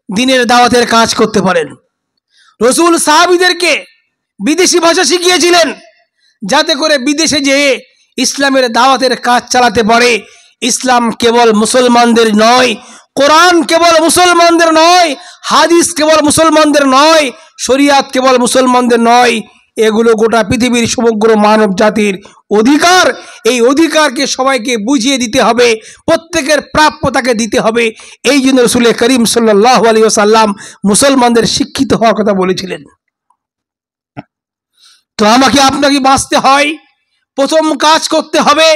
দ্বীনের দাওয়াতের কাজ করতে পারেন। রাসূল সাহাবীদেরকে বিদেশি ভাষা শিখিয়েছিলেন যাতে করে বিদেশে যেয়ে ইসলামের দাওয়াতের কাজ চালাতে পারে। ইসলাম কেবল মুসলমানদের নয়, কোরআন কেবল মুসলমানদের নয়, হাদিস কেবল মুসলমানদের নয়, শরিয়াত কেবল মুসলমানদের নয়, এগুলো গোটা পৃথিবীর সমগ্র মানব জাতির অধিকার। এই অধিকারকে সবাইকে বুঝিয়ে দিতে হবে, প্রত্যেকের প্রাপ্যতাকে দিতে হবে। এই জন্য রাসূল করিম সাল্লাল্লাহু আলাইহি ওয়াসাল্লাম মুসলমানদের শিক্ষিত হওয়ার কথা বলেছিলেন। তো আমাকে আপনাকে বাঁচতে হয়, প্রথম কাজ করতে হবে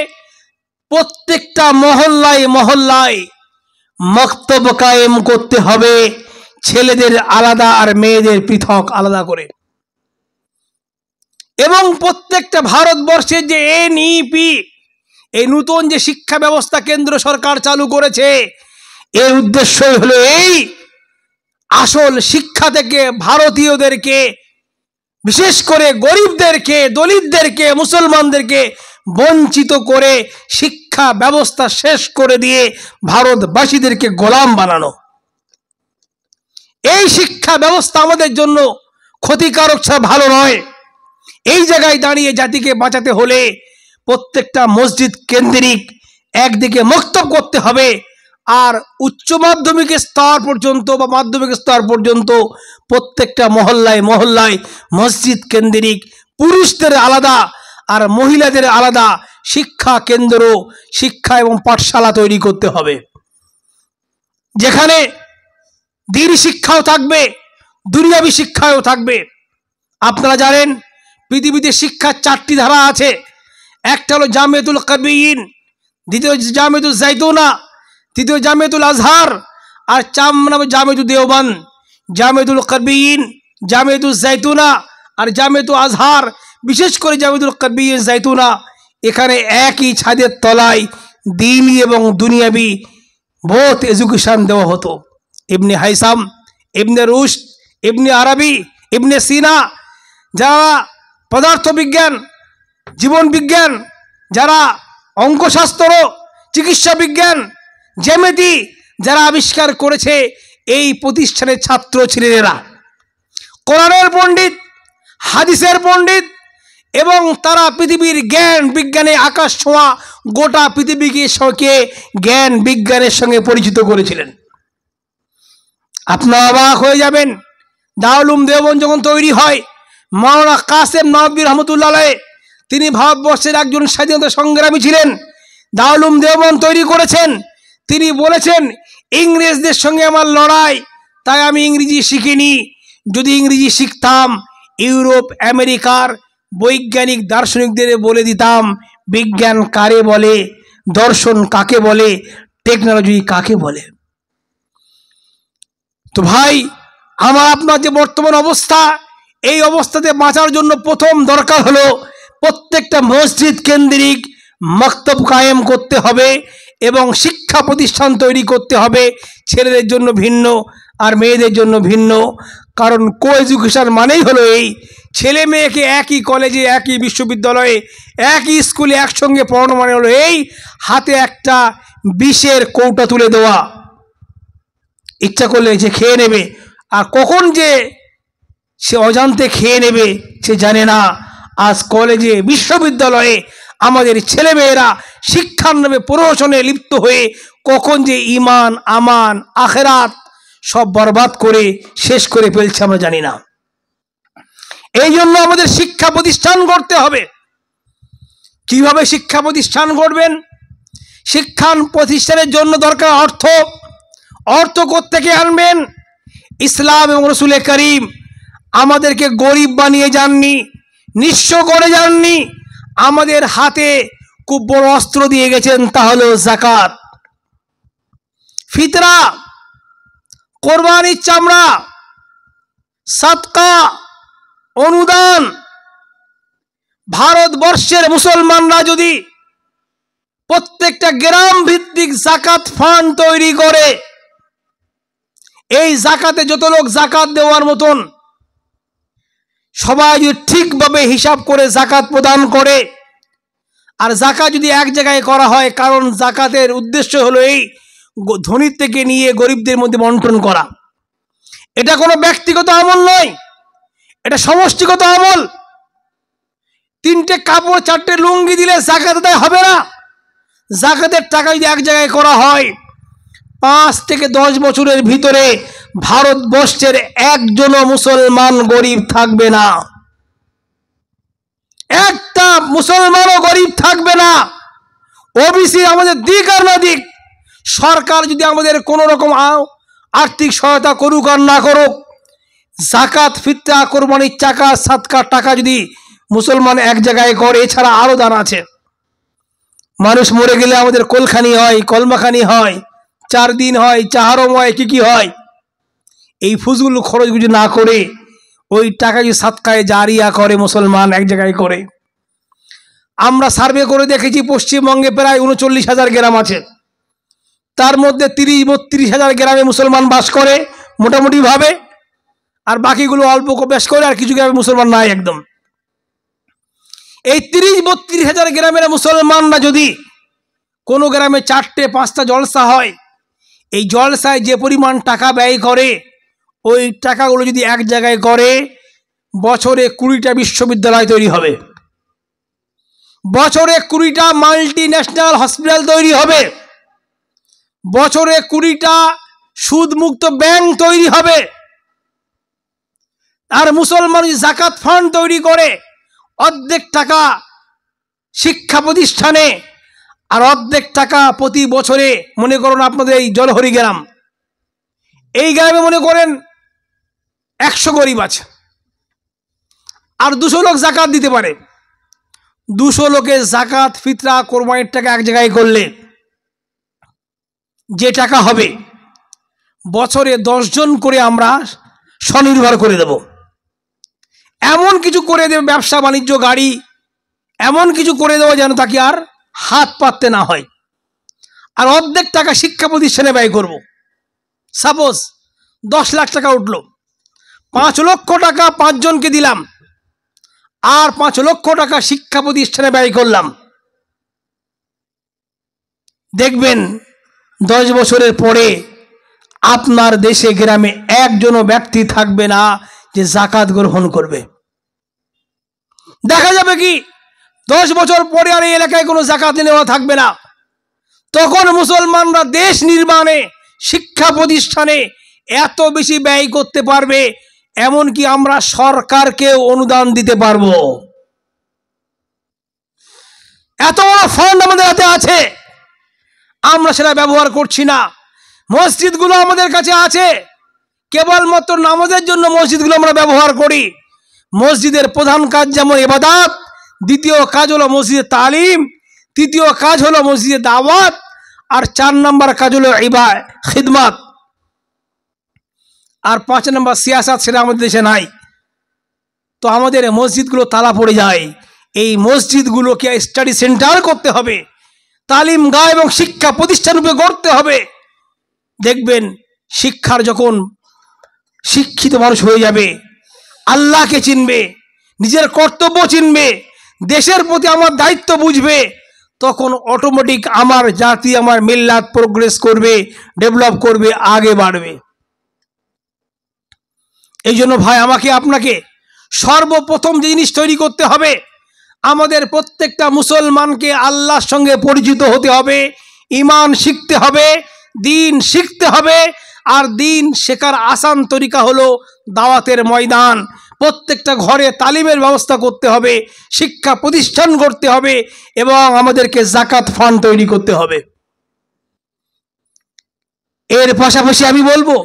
প্রত্যেকটা মহল্লায় মহল্লায় মক্তব কায়েম করতে হবে, ছেলেদের আলাদা আর মেয়েদের পৃথক আলাদা করে। এবং প্রত্যেকটা ভারতবর্ষের যে এনইপি, এই নতুন যে শিক্ষা ব্যবস্থা কেন্দ্র সরকার চালু করেছে, এর উদ্দেশ্যই হলো এই আসল শিক্ষা থেকে ভারতীয়দেরকে, বিশেষ করে গরিবদেরকে, দলিতদেরকে, মুসলমানদেরকে বঞ্চিত করে শিক্ষা ব্যবস্থা শেষ করে দিয়ে ভারতবাসীদেরকে গোলাম বানানো। এই শিক্ষা ব্যবস্থা আমাদের জন্য ক্ষতিকারক ছাড়া ভালো নয়। এই জায়গায় দাঁড়িয়ে জাতিকে বাঁচাতে হলে প্রত্যেকটা মসজিদ কেন্দ্রিক একদিকে মক্তব করতে হবে, আর উচ্চ মাধ্যমিক স্তর পর্যন্ত বা মাধ্যমিক স্তর পর্যন্ত প্রত্যেকটা মহল্লায় মহল্লায় মসজিদ কেন্দ্রিক পুরুষদের আলাদা আর মহিলাদের আলাদা শিক্ষা কেন্দ্র, শিক্ষা এবং পাঠশালা তৈরি করতে হবে, যেখানে দ্বীনি শিক্ষাও থাকবে, দুনিয়াবি শিক্ষাও থাকবে। আপনারা জানেন পৃথিবীতে শিক্ষার 4টি ধারা আছে। একটা হলো জামিয়াতুল কাবিয়িন, দ্বিতীয় জামিয়াতুল জাইতুনা, তৃতীয় জামিয়াতুল আজহার, আর 4 নম্বর জামিয়াতুল দেওবন্দ। জামিয়াতুল কাবিয়িন, জামিয়াতুল জাইতুনা আর জামিয়াতুল আজহার, বিশেষ করে জামিয়াতুল কাবিয়িন জাইতুনা, এখানে একই ছাদের তলায় দ্বীনি এবং দুনিয়াবি বোথ এডুকেশন দেওয়া হতো। ইবনে হাইসাম, ইবনে রুশদ, ইবনে আরবি, ইবনে সিনা, যারা পদার্থবিজ্ঞান, জীবন বিজ্ঞান, যারা অঙ্কশাস্ত্র, চিকিৎসা বিজ্ঞান, জ্যামিতি যারা আবিষ্কার করেছে, এই প্রতিষ্ঠানের ছাত্র ছিলেন এরা। কোরআনের পণ্ডিত, হাদিসের পণ্ডিত, এবং তারা পৃথিবীর জ্ঞান বিজ্ঞানে আকাশ ছোঁয়া গোটা পৃথিবীকে সঙ্গে জ্ঞান বিজ্ঞানের সঙ্গে পরিচিত করেছিলেন। আপনারা অবাক হয়ে যাবেন, দারুল উলুম দেওবন্দ যখন তৈরি হয়, মাওলানা কাসেম নওয়াবী রহমতুল্লাহ আলাইহি, তিনি ভারতবর্ষের একজন স্বাধীনতা সংগ্রামী ছিলেন, দারুল উলুম দেওবন্দ তৈরি করেছেন। তিনি বলেছেন, ইংরেজদের সঙ্গে আমার লড়াই, তাই আমি ইংরেজি শিখিনি। যদি ইংরেজি শিখতাম, ইউরোপ আমেরিকার বৈজ্ঞানিক দার্শনিকদের বলে দিতাম বিজ্ঞান কারে বলে, দর্শন কাকে বলে, টেকনোলজি কাকে বলে। তো ভাই আমার আপনার যে বর্তমান অবস্থা, এই অবস্থাতে বাঁচার জন্য প্রথম দরকার হলো প্রত্যেকটা মসজিদ কেন্দ্রিক মক্তব কায়েম করতে হবে এবং শিক্ষা প্রতিষ্ঠান তৈরি করতে হবে, ছেলেদের জন্য ভিন্ন আর মেয়েদের জন্য ভিন্ন। কারণ কো এডুকেশন মানেই হলো এই ছেলে মেয়েকে একই কলেজে, একই বিশ্ববিদ্যালয়ে, একই স্কুলে একসঙ্গে পড়ানো মানে হলো এই হাতে একটা বিষের কৌটা তুলে দেওয়া, ইচ্ছা করলে যে খেয়ে নেবে, আর কখন যে সে অজান্তে খেয়ে নেবে সে জানে না। আজ কলেজে, বিশ্ববিদ্যালয়ে আমাদের ছেলেমেয়েরা শিক্ষার নামে প্রহসনে লিপ্ত হয়ে কখন যে ইমান, আমান, আখেরাত সব বরবাদ করে শেষ করে ফেলছে আমরা জানি না। এই জন্য আমাদের শিক্ষা প্রতিষ্ঠান করতে হবে। কিভাবে শিক্ষা প্রতিষ্ঠান করবেন? শিক্ষা প্রতিষ্ঠানের জন্য দরকার অর্থ। অর্থ কোত্থেকে আনবেন? ইসলাম এবং রসুল করিম আমাদেরকে গরিব বানিয়ে যাননি, নিঃস্ব করে যাননি, আমাদের হাতে খুব বড় অস্ত্র দিয়ে গেছেন, তা হলো যাকাত, ফিতরা, কোরবানির চামড়া, সাদকা, অনুদান। ভারতবর্ষের মুসলমানরা যদি প্রত্যেকটা গ্রাম ভিত্তিক যাকাত ফান্ড তৈরি করে, এই যাকাতে যত লোক যাকাত দেওয়ার মতন সবাই যদি ঠিকভাবে হিসাব করে যাকাত প্রদান করে, আর যাকাত যদি এক জায়গায় করা হয়, কারণ যাকাতের উদ্দেশ্য হলো এই ধনীর থেকে নিয়ে গরিবদের মধ্যে বন্টন করা। এটা কোনো ব্যক্তিগত আমল নয়, এটা সমষ্টিগত আমল। 3টে কাপড় 4টে লুঙ্গি দিলে যাকাত আদায় হবে না। যাকাতের টাকা যদি এক জায়গায় করা হয়, 5 থেকে 10 বছরের ভিতরে ভারতবর্ষের একজনও মুসলমান গরিব থাকবে না, একটা মুসলমানও গরিব থাকবে না। ওবিসি আমাদের দিক আর না দিক, সরকার যদি আমাদের কোনো রকম আর্থিক সহায়তা করুক আর না করুক, যাকাত, ফিতরা, কোরবানির টাকা, সাদকার টাকা যদি মুসলমান এক জায়গায় করে, এছাড়া আরো দান আছে। মানুষ মরে গেলে আমাদের কোলখানি হয়, কলমাখানি হয়, 4 দিন হয়, চাহারম হয়, কি হয়। এই ফুজুল খরচ কিছু না করে ওই টাকা যদি সাদকায় জারিয়া করে মুসলমান এক জায়গায় করে। আমরা সার্ভে করে দেখেছি পশ্চিমবঙ্গে প্রায় 39,000 গ্রাম আছে, তার মধ্যে 30-32,000 গ্রামে মুসলমান বাস করে মোটামুটি ভাবে, আর বাকিগুলো অল্প বেশ করে, আর কিছু গ্রামে মুসলমান নাই একদম। এই 30-32,000 গ্রামের মুসলমানরা যদি কোনো গ্রামে 4টে-5টা জলসা হয়, এই জলসায় যে পরিমাণ টাকা ব্যয় করে, ওই টাকাগুলো যদি এক জায়গায় করে, বছরে 20টা বিশ্ববিদ্যালয় তৈরি হবে, বছরে 20টা মাল্টি ন্যাশনাল হসপিটাল তৈরি হবে, বছরে 20টা সুদমুক্ত ব্যাংক তৈরি হবে। আর মুসলমান যাকাত ফান্ড তৈরি করে, অর্ধেক টাকা শিক্ষা প্রতিষ্ঠানে, আর অর্ধেক টাকা প্রতি বছরে, মনে করুন আপনাদের এই জলহরি গ্রাম, এই গ্রামে মনে করেন 100 গরিব আছে, আর 200 লোক যাকাত দিতে পারে। 200 লোকের যাকাত, ফিতরা, কোরবানির টাকা এক জায়গায় করলে যে টাকা হবে, বছরে 10 জন করে আমরা স্বনির্ভর করে দেব। এমন কিছু করে দেবে, ব্যবসা বাণিজ্য, গাড়ি, এমন কিছু করে দেবো যেন তাকে আর হাত পাততে না হয়। আর অর্ধেক টাকা শিক্ষা প্রতিষ্ঠানে ব্যয় করব। সাপোজ 10 লাখ টাকা উঠলো, 5 লক্ষ টাকা 5 জনকে দিলাম, আর 5 লক্ষ টাকা শিক্ষা প্রতিষ্ঠানে ব্যয় করলাম। দেখবেন 10 বছরের পরে আপনার দেশে গ্রামে একজনও ব্যক্তি থাকবে না যে যাকাত গ্রহণ করবে। দেখা যাবে কি 10 বছর পরে আর এই এলাকায় কোনো যাকাত নেওয়া থাকবে না। তখন মুসলমানরা দেশ নির্মাণে, শিক্ষা প্রতিষ্ঠানে এত বেশি ব্যয় করতে পারবে, এমনকি আমরা সরকারকে অনুদান দিতে পারবো। এত বড় ফান্ড আমাদের হাতে আছে, আমরা সেটা ব্যবহার করছি না। মসজিদগুলো আমাদের কাছে আছে, কেবলমাত্র নামাজের জন্য মসজিদগুলো আমরা ব্যবহার করি। মসজিদের প্রধান কাজ যেমন ইবাদত, দ্বিতীয় কাজ হলো মসজিদের তালিম, তৃতীয় কাজ হলো মসজিদের দাওয়াত, আর 4 নম্বর কাজ হলো খিদমত, আর 5 নম্বর সিয়াসত। সেটা আমাদের দেশে নাই। তো আমাদের মসজিদগুলো তালা পড়ে যায়। এই মসজিদগুলোকে স্টাডি সেন্টার করতে হবে, তালিম গাহ এবং শিক্ষা প্রতিষ্ঠান রূপে গড়তে হবে। দেখবেন শিক্ষার যখন শিক্ষিত মানুষ হয়ে যাবে, আল্লাহকে চিনবে, নিজের কর্তব্য চিনবে, দেশের প্রতি আমার দায়িত্ব বুঝবে, তখন অটোমেটিক আমার জাতি, আমার মিল্লাত প্রোগ্রেস করবে, ডেভেলপ করবে, আগে বাড়বে। এই জন্য ভাই, আমাকে আপনাকে সর্বপ্রথম যে জিনিস তৈরি করতে হবে, আমাদের প্রত্যেকটা মুসলমানকে আল্লাহর সঙ্গে পরিচিত হতে হবে, ঈমান শিখতে হবে, দিন শিখতে হবে, আর দিন শেখার আসান তরিকা হলো দাওয়াতের ময়দান। প্রত্যেকটা ঘরে তালিমের ব্যবস্থা করতে হবে, শিক্ষা প্রতিষ্ঠান করতে হবে এবং আমাদেরকে জাকাত ফান্ড তৈরি করতে হবে। এর পাশাপাশি আমি বলবো,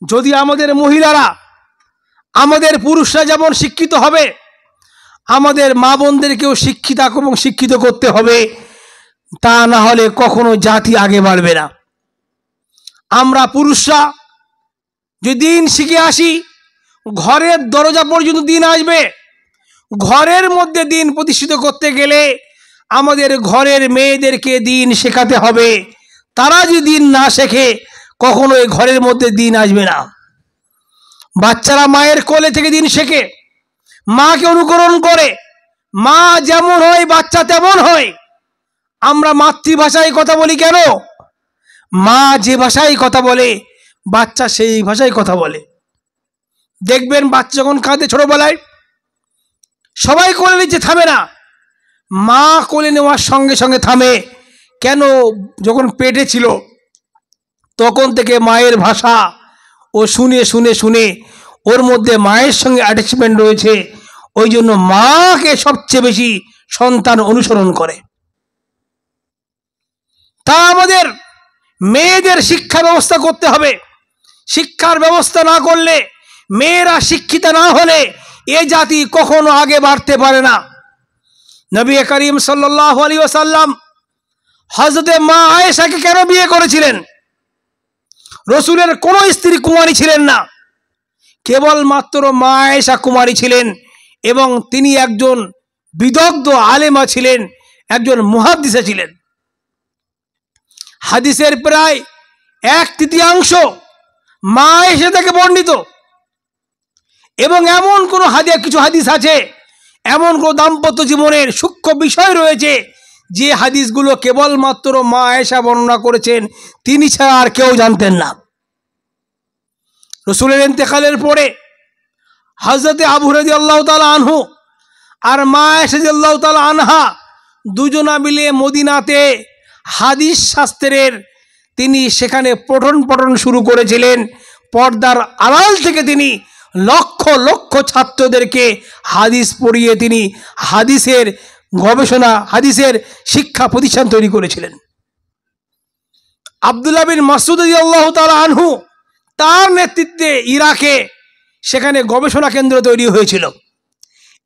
যদি আমাদের মহিলারা, আমাদের পুরুষরা যেমন শিক্ষিত হবে, আমাদের মা বোনদেরকেও শিক্ষিত এবং শিক্ষিত করতে হবে, তা না হলে কখনো জাতি আগে বাড়বে না। আমরা পুরুষরা যদি দিন শিখে আসি, ঘরের দরজা পর্যন্ত দিন আসবে। ঘরের মধ্যে দিন প্রতিষ্ঠিত করতে গেলে আমাদের ঘরের মেয়েদেরকে দিন শেখাতে হবে। তারা যদি দিন না শেখে কখনো এই ঘরের মধ্যে দিন আসবে না। বাচ্চারা মায়ের কোলে থেকে দিন শেখে, মাকে অনুকরণ করে। মা যেমন হয় বাচ্চা তেমন হয়। আমরা মাতৃভাষায় কথা বলি কেন? মা যে ভাষায় কথা বলে বাচ্চা সেই ভাষায় কথা বলে। দেখবেন বাচ্চা যখন কাঁদে ছোটবেলায়, সবাই কোলে নিচ্ছে, থামে না। মা কোলে নেওয়ার সঙ্গে সঙ্গে থামে। কেন? যখন পেটে ছিল তখন থেকে মায়ের ভাষা ও শুনে শুনে শুনে ওর মধ্যে মায়ের সঙ্গে অ্যাটাচমেন্ট রয়েছে। ওই জন্য মাকে সবচেয়ে বেশি সন্তান অনুসরণ করে। তা আমাদের মেয়েদের শিক্ষা ব্যবস্থা করতে হবে। শিক্ষার ব্যবস্থা না করলে, মেয়েরা শিক্ষিত না হলে এ জাতি কখনো আগে বাড়তে পারে না। নবী করিম সাল্লাল্লাহু আলাইহি ওয়াসাল্লাম হযরতে মা আয়েশাকে কেন বিয়ে করেছিলেন? রসুলের কোনো স্ত্রী কুমারী ছিলেন না, কেবলমাত্র মা আয়েশা কুমারী ছিলেন এবং তিনি একজন বিদগ্ধ আলেমা ছিলেন, একজন মুহাদ্দিসা ছিলেন। হাদিসের প্রায় 1/3 মা আয়েশা থেকে বর্ণিত। এবং এমন কোনো কিছু হাদিস আছে, এমন কোনো দাম্পত্য জীবনের সূক্ষ্ম বিষয় রয়েছে যে হাদিসগুলো কেবলমাত্র মা আয়েশা বর্ণনা করেছেন, তিনি ছাড়া আর কেউ জানতেন না। রসুলের ইন্তেকালের পরে হযরতে আবু হুরায়রা রাদিয়াল্লাহু তাআলা আনহু আর মা আয়েশা রাদিয়াল্লাহু তাআলা আনহা দুজনা মিলে মদিনাতে হাদিস শাস্ত্রের তিনি সেখানে পঠন শুরু করেছিলেন। পর্দার আড়াল থেকে তিনি লক্ষ লক্ষ ছাত্রদেরকে হাদিস পড়িয়ে তিনি হাদিসের গবেষণা, হাদিসের শিক্ষা প্রতিষ্ঠান তৈরি করেছিলেন। আব্দুল্লাহ বিন মাসউদ রাদিয়াল্লাহু তাআলা আনহু, তার নেতৃত্বে ইরাকে সেখানে গবেষণা কেন্দ্র তৈরি হয়েছিল।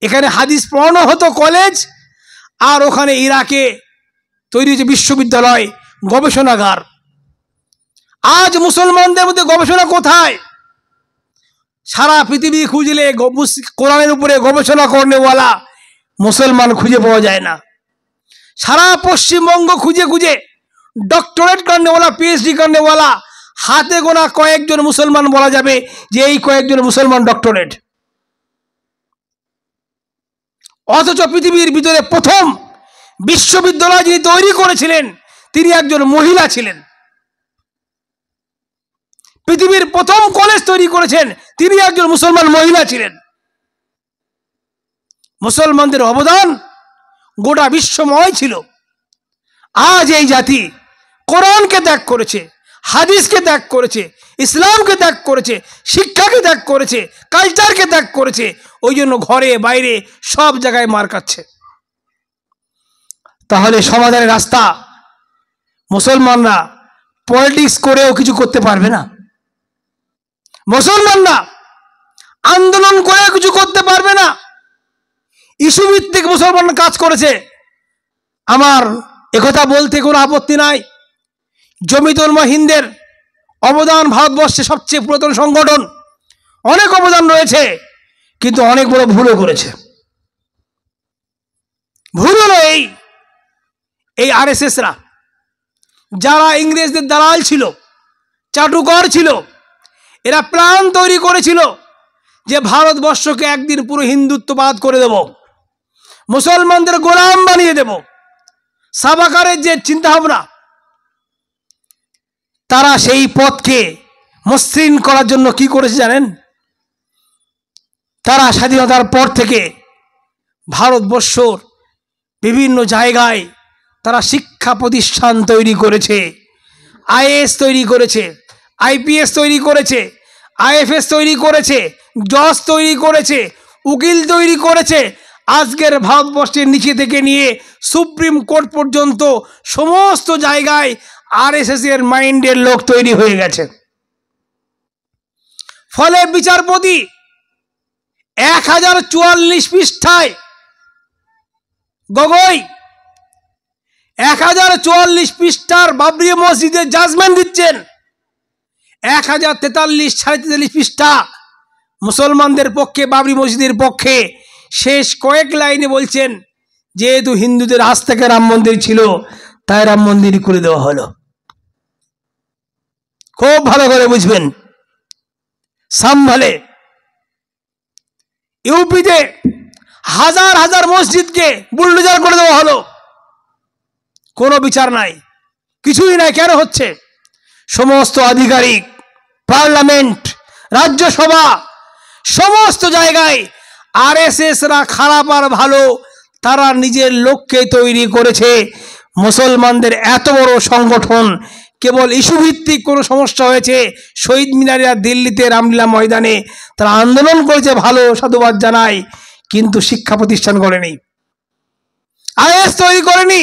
এখানে হাদিস পড়ানো হতো কলেজ, আর ওখানে ইরাকে তৈরি হয়েছে বিশ্ববিদ্যালয়, গবেষণাগার। আজ মুসলমানদের মধ্যে গবেষণা কোথায়? সারা পৃথিবী খুঁজলে কোরআনের উপরে গবেষণা করনেওয়ালা মুসলমান খুঁজে পাওয়া যায় না। সারা পশ্চিমবঙ্গ খুঁজে খুঁজে ডক্টরেট করনেওয়ালা, পিএইচডি করনেওয়ালা হাতে গোনা কয়েকজন মুসলমান বলা যাবে যে এই কয়েকজন মুসলমান ডক্টরেট। অথচ পৃথিবীর ভিতরে প্রথম বিশ্ববিদ্যালয় যিনি তৈরি করেছিলেন তিনি একজন মহিলা ছিলেন। পৃথিবীর প্রথম কলেজ তৈরি করেছেন তিনি একজন মুসলমান মহিলা ছিলেন। মুসলমানদের অবদান গোটা বিশ্বময় ছিল। আজ এই জাতি কোরআনকে ত্যাগ করেছে, হাদিসকে ত্যাগ করেছে, ইসলামকে ত্যাগ করেছে, শিক্ষাকে ত্যাগ করেছে, কালচারকে ত্যাগ করেছে। ওই জন্য ঘরে বাইরে সব জায়গায় মার খাচ্ছে। তাহলে সমাধানের রাস্তা, মুসলমানরা পলিটিক্স করেও কিছু করতে পারবে না। মুসলমানরা আন্দোলন করেও কিছু করতে পারবে না। ইস্যু ভিত্তিক মুসলমানরা কাজ করেছে, আমার একথা বলতে কোনো আপত্তি নাই। জমিয়তুল উলামা হিন্দের অবদান ভারতবর্ষে সবচেয়ে পুরাতন সংগঠন, অনেক অবদান রয়েছে, কিন্তু অনেক বড় ভুলও করেছে। ভুল হলো এই আরএসএসরা, যারা ইংরেজদের দালাল ছিল, চাটুকর ছিল, এরা প্ল্যান তৈরি করেছিল যে ভারতবর্ষকে একদিন পুরো হিন্দুত্ববাদ করে দেব, মুসলমানদের গোলাম বানিয়ে দেব। সাবাকারের যে চিন্তা ভাবনা, তারা সেই পথকে মসৃণ করার জন্য কি করেছে জানেন? তারা স্বাধীনতার পর থেকে ভারতবর্ষর বিভিন্ন জায়গায় তারা শিক্ষা প্রতিষ্ঠান তৈরি করেছে, আইএএস তৈরি করেছে, আইপিএস তৈরি করেছে, আইএফএস তৈরি করেছে, জজ তৈরি করেছে, উকিল তৈরি করেছে। আজকের ভারতবর্ষের নিচে থেকে নিয়ে সুপ্রিম কোর্ট পর্যন্ত সমস্ত জায়গায় আরএসএস এর মাইন্ডের লোক তৈরি হয়ে গেছে। ফলে বিচারপতি 1044 পৃষ্ঠায় গগৈ 1044 পৃষ্ঠার বাবরি মসজিদের জাজমেন্ট দিচ্ছেন। 1043 সাড়ে 43 পৃষ্ঠা মুসলমানদের পক্ষে, বাবরি মসজিদের পক্ষে। শেষ কয়েক লাইনে বলছেন, যেহেতু হিন্দুদের আজ থেকে রাম মন্দির ছিল, তাই রাম মন্দির করে দেওয়া হলো। খুব ভালো করে বুঝবেন। সাম্ভালে ইউপিতে হাজার হাজার মসজিদকে বুলডোজার করে দেওয়া হলো, কোনো বিচার নাই, কিছুই নাই। কেন হচ্ছে? সমস্ত আধিকারিক, পার্লামেন্ট, রাজ্যসভা, সমস্ত জায়গায় আরএসএসরা খারাপ আর ভালো তারা নিজের লোককে তৈরি করেছে। মুসলমানদের এত বড় সংগঠন, কেবল ইস্যুভিত্তিক কোনো সমস্যা হয়েছে, শহীদ মিনারে আর দিল্লিতে রামলীলা ময়দানে তারা আন্দোলন করেছে, ভালো, সাধুবাদ জানাই, কিন্তু শিক্ষা প্রতিষ্ঠান করেনি, আইএস তৈরি করেনি,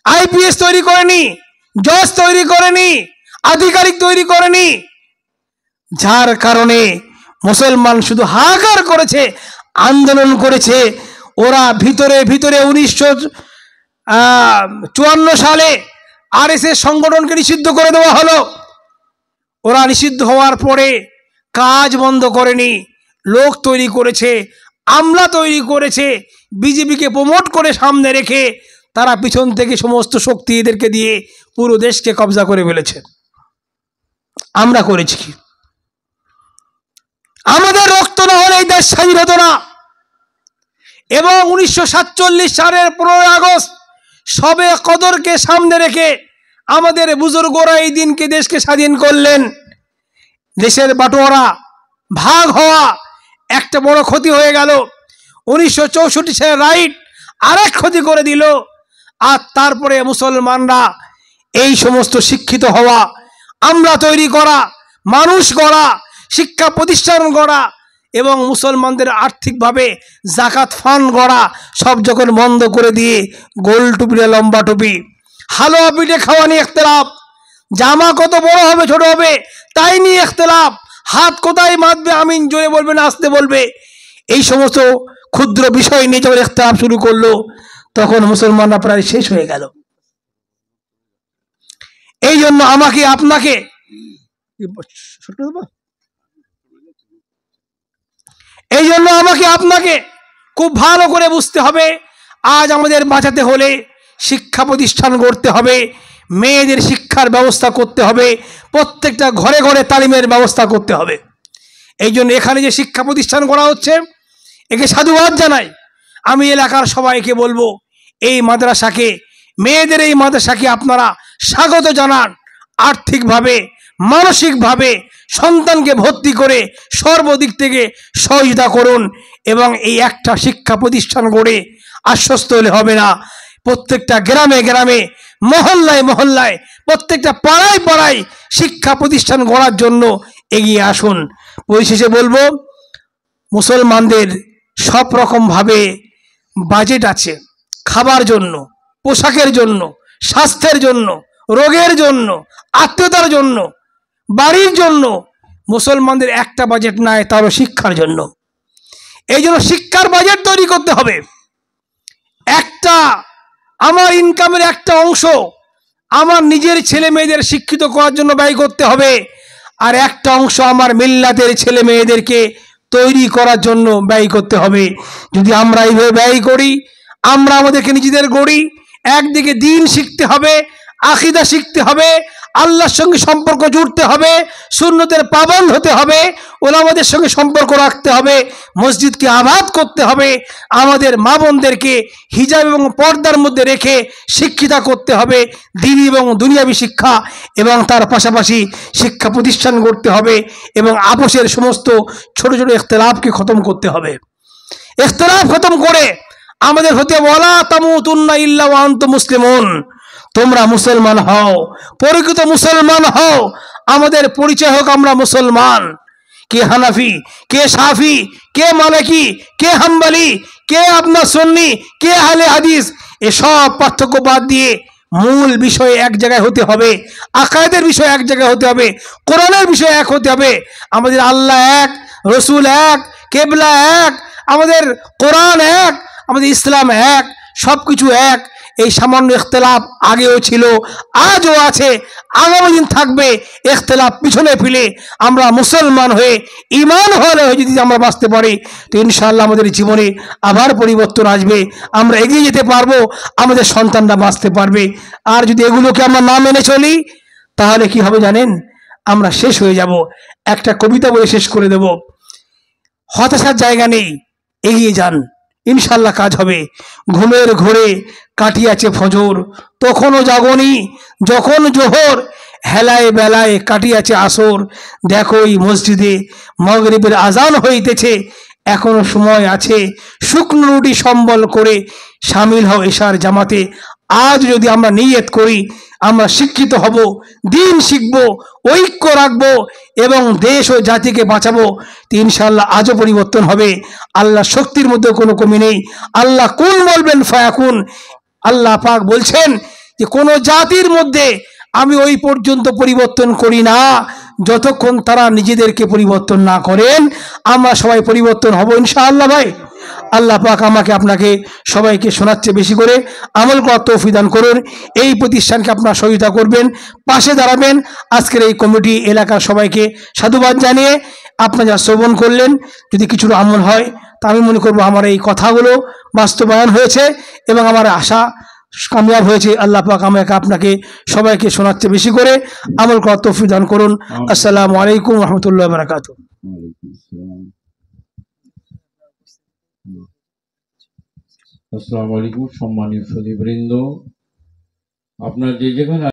আইপিএস তৈরি করেনি, জজ তৈরি করেনি, আধিকারিক তৈরি করেনি। যার কারণে মুসলমান শুধু হাহাকার করেছে, আন্দোলন করেছে। ওরা ভিতরে ভিতরে 1954 সালে আরএসএস সংগঠনকে নিষিদ্ধ করে দেওয়া হলো। ওরা নিষিদ্ধ হওয়ার পরে কাজ বন্ধ করেনি, লোক তৈরি করেছে, আমলা তৈরি করেছে, বিজেপিকে প্রমোট করে সামনে রেখে তারা পিছন থেকে সমস্ত শক্তি এদেরকে দিয়ে পুরো দেশকে কবজা করে ফেলেছে। আমরা করেছি কি? আমাদের রক্ত না হলে এই দেশ স্বাধীন হতো না। এবং 1947 সালের 15 আগস্ট সবে কদরকে সামনে রেখে আমাদের বুজুর্গরা এই দিনকে দেশকে স্বাধীন করলেন। দেশের বাটোয়ারা, ভাগ হওয়া একটা বড় ক্ষতি হয়ে গেল। 1964 সালের রাইট আরেক ক্ষতি করে দিল। আর তারপরে মুসলমানরা এই সমস্ত শিক্ষিত হওয়া, আমরা তৈরি করা, মানুষ গড়া, শিক্ষা প্রতিষ্ঠান গড়া এবং মুসলমানদের আর্থিকভাবে জাকাত ফান্ড গড়া সব যখন বন্ধ করে দিয়ে গোল টুপি, লম্বা টুপি, হালুয়া পিঠে খাওয়া নিয়ে ইখতিলাফ, জামা কত বড় হবে ছোট হবে তাই নিয়ে ইখতিলাফ, হাত কোথায় বাঁধবে, আমিন জোরে বলবে না আস্তে বলবে, এই সমস্ত ক্ষুদ্র বিষয় নিয়ে যখন ইখতিলাফ শুরু করলো তখন মুসলমানরা প্রায় শেষ হয়ে গেল। এই জন্য আমাকে আপনাকে আপনাকে খুব ভালো করে বুঝতে হবে, আজ আমাদের বাঁচাতে হলে শিক্ষা প্রতিষ্ঠান গড়তে হবে, মেয়েদের শিক্ষার ব্যবস্থা করতে হবে, প্রত্যেকটা ঘরে ঘরে তালিমের ব্যবস্থা করতে হবে। এই জন্য এখানে যে শিক্ষা প্রতিষ্ঠান করা হচ্ছে একে সাধুবাদ জানাই। আমি এলাকার সবাইকে বলবো, এই মাদ্রাসাকে, মেয়েদের এই মাদ্রাসাকে আপনারা স্বাগত জানান। আর্থিকভাবে, মানসিকভাবে সন্তানকে ভর্তি করে সর্বদিক থেকে সহযোগিতা করুন। এবং এই একটা শিক্ষা প্রতিষ্ঠান গড়ে আশ্বস্ত হলে হবে না, প্রত্যেকটা গ্রামে গ্রামে, মহল্লায় মহল্লায়, প্রত্যেকটা পাড়ায় পাড়ায় শিক্ষা প্রতিষ্ঠান গড়ার জন্য এগিয়ে আসুন। পরিশেষে বলবো, মুসলমানদের সব রকমভাবে বাজেট আছে, খাবার জন্য, পোশাকের জন্য, স্বাস্থ্যের জন্য, রোগের জন্য, আত্মীয়তার জন্য, বাড়ির জন্য। মুসলমানদের একটা বাজেট নাই, তারও শিক্ষার জন্য। এই জন্য শিক্ষার বাজেট তৈরি করতে হবে। একটা আমার ইনকামের একটা অংশ আমার নিজের ছেলে মেয়েদের শিক্ষিত করার জন্য ব্যয় করতে হবে, আর একটা অংশ আমার মিল্লাতের ছেলে মেয়েদেরকে তৈরি করার জন্য ব্যয় করতে হবে। যদি আমরা এইভাবে ব্যয় করি, আমরা আমাদেরকে নিজেদের গড়ি, একদিকে দিন শিখতে হবে, আকিদা শিখতে হবে, আল্লাহর সঙ্গে সম্পর্ক জুড়তে হবে, সুন্নতের পাবন্দ হতে হবে, ওলামাদের সঙ্গে সম্পর্ক রাখতে হবে, মসজিদকে আবাদ করতে হবে, আমাদের মা বোনদেরকে হিজাব এবং পর্দার মধ্যে রেখে শিক্ষিতা করতে হবে, দ্বীনি এবং দুনিয়াবী শিক্ষা, এবং তার পাশাপাশি শিক্ষা প্রতিষ্ঠান গড়তে হবে, এবং আপোষের সমস্ত ছোট ছোট ইখতিলাফকে খতম করতে হবে। ইখতিলাফ খতম করে আমাদের হতে ওয়ালা তামুতুন্না ইল্লা ওয়া আনতুম মুসলিমুন, তোমরা মুসলমান হও, প্রকৃত মুসলমান হও, আমাদের পরিচয় হোক আমরা মুসলমান। কে হানাফি, কে সাফি, কে মালিকি, কে হাম্বলি, কে আপনার সুন্নি, কে আহলে হাদিস, এসব পার্থক্য বাদ দিয়ে মূল বিষয় এক জায়গায় হতে হবে, আকায়েদের বিষয় এক জায়গায় হতে হবে, কোরআনের বিষয় এক হতে হবে। আমাদের আল্লাহ এক, রসুল এক, কেবলা এক, আমাদের কোরআন এক, আমাদের ইসলাম এক, সব কিছু এক। এই সামান্য ইখতিলাফ আগেও ছিল, আজও আছে, আগামী দিন থাকবে। ইখতিলাফ পিছনে ফেলে আমরা মুসলমান হয়ে ঈমান হয়ে যদি আমরা বাঁচতে পারি, তো ইনশাআল্লাহ আমাদের জীবনে আবার পরিবর্তন আসবে, আমরা এগিয়ে যেতে পারবো, আমাদের সন্তানরা বাঁচতে পারবে। আর যদি এগুলোকে আমরা না মেনে চলি, তাহলে কি হবে জানেন? আমরা শেষ হয়ে যাব। একটা কবিতা বলে শেষ করে দেব, হতাশার জায়গা নেই, এগিয়ে যান, ইনশাল্লাহ কাজ হবে। ঘুমের ঘোরে কাটিয়াছে ফজর, তখনও জাগনি যখন জোহর, হেলায় বেলায় কাটিয়াছে আসর, দেখো এই মসজিদে মাগরিবের আজান হইতেছে, এখনো সময় আছে, শুকনো রুটি সম্বল করে সামিল হও এশার জামাতে। আজ যদি আমরা নিয়ত করি, আমরা শিক্ষিত হব, দিন শিখব, ঐক্য রাখবো এবং দেশ ও জাতিকে বাঁচাবো, তো ইনশাআল্লাহ আজও পরিবর্তন হবে। আল্লাহ শক্তির মধ্যে কোনো কমি নেই। আল্লাহ কুন বলবেন ফায়াকুন। আল্লাহ পাক বলছেন যে কোনো জাতির মধ্যে আমি ওই পর্যন্ত পরিবর্তন করি না যতক্ষণ তারা নিজেদেরকে পরিবর্তন না করেন। আমরা সবাই পরিবর্তন হব ইনশাআল্লাহ। ভাই, আল্লাহ পাক আমাকে আপনাকে সবাইকে শোনাচ্ছে বেশি করে আমল করার তৌফিক দান করুন। এই প্রতিষ্ঠানকে আপনারা সহযোগিতা করবেন, পাশে দাঁড়াবেন। আজকের এই কমিটি এলাকার সবাইকে সাধুবাদ জানিয়ে আপনারা যা শ্রবণ করলেন, যদি কিছু আমল হয়, তা আমি মনে করবো আমার এই কথাগুলো বাস্তবায়ন হয়েছে এবং আমার আশা কামিয়াব হয়েছে। আল্লাহ পাক আমাকে আপনাকে সবাইকে শোনাচ্ছে বেশি করে আমল করার তৌফিক দান করুন। আসসালামু আলাইকুম রহমতুল্লাহ বারাকাতুহু। আসসালামু আলাইকুম সম্মানীয় সুধীবৃন্দ, আপনার যে যেখানে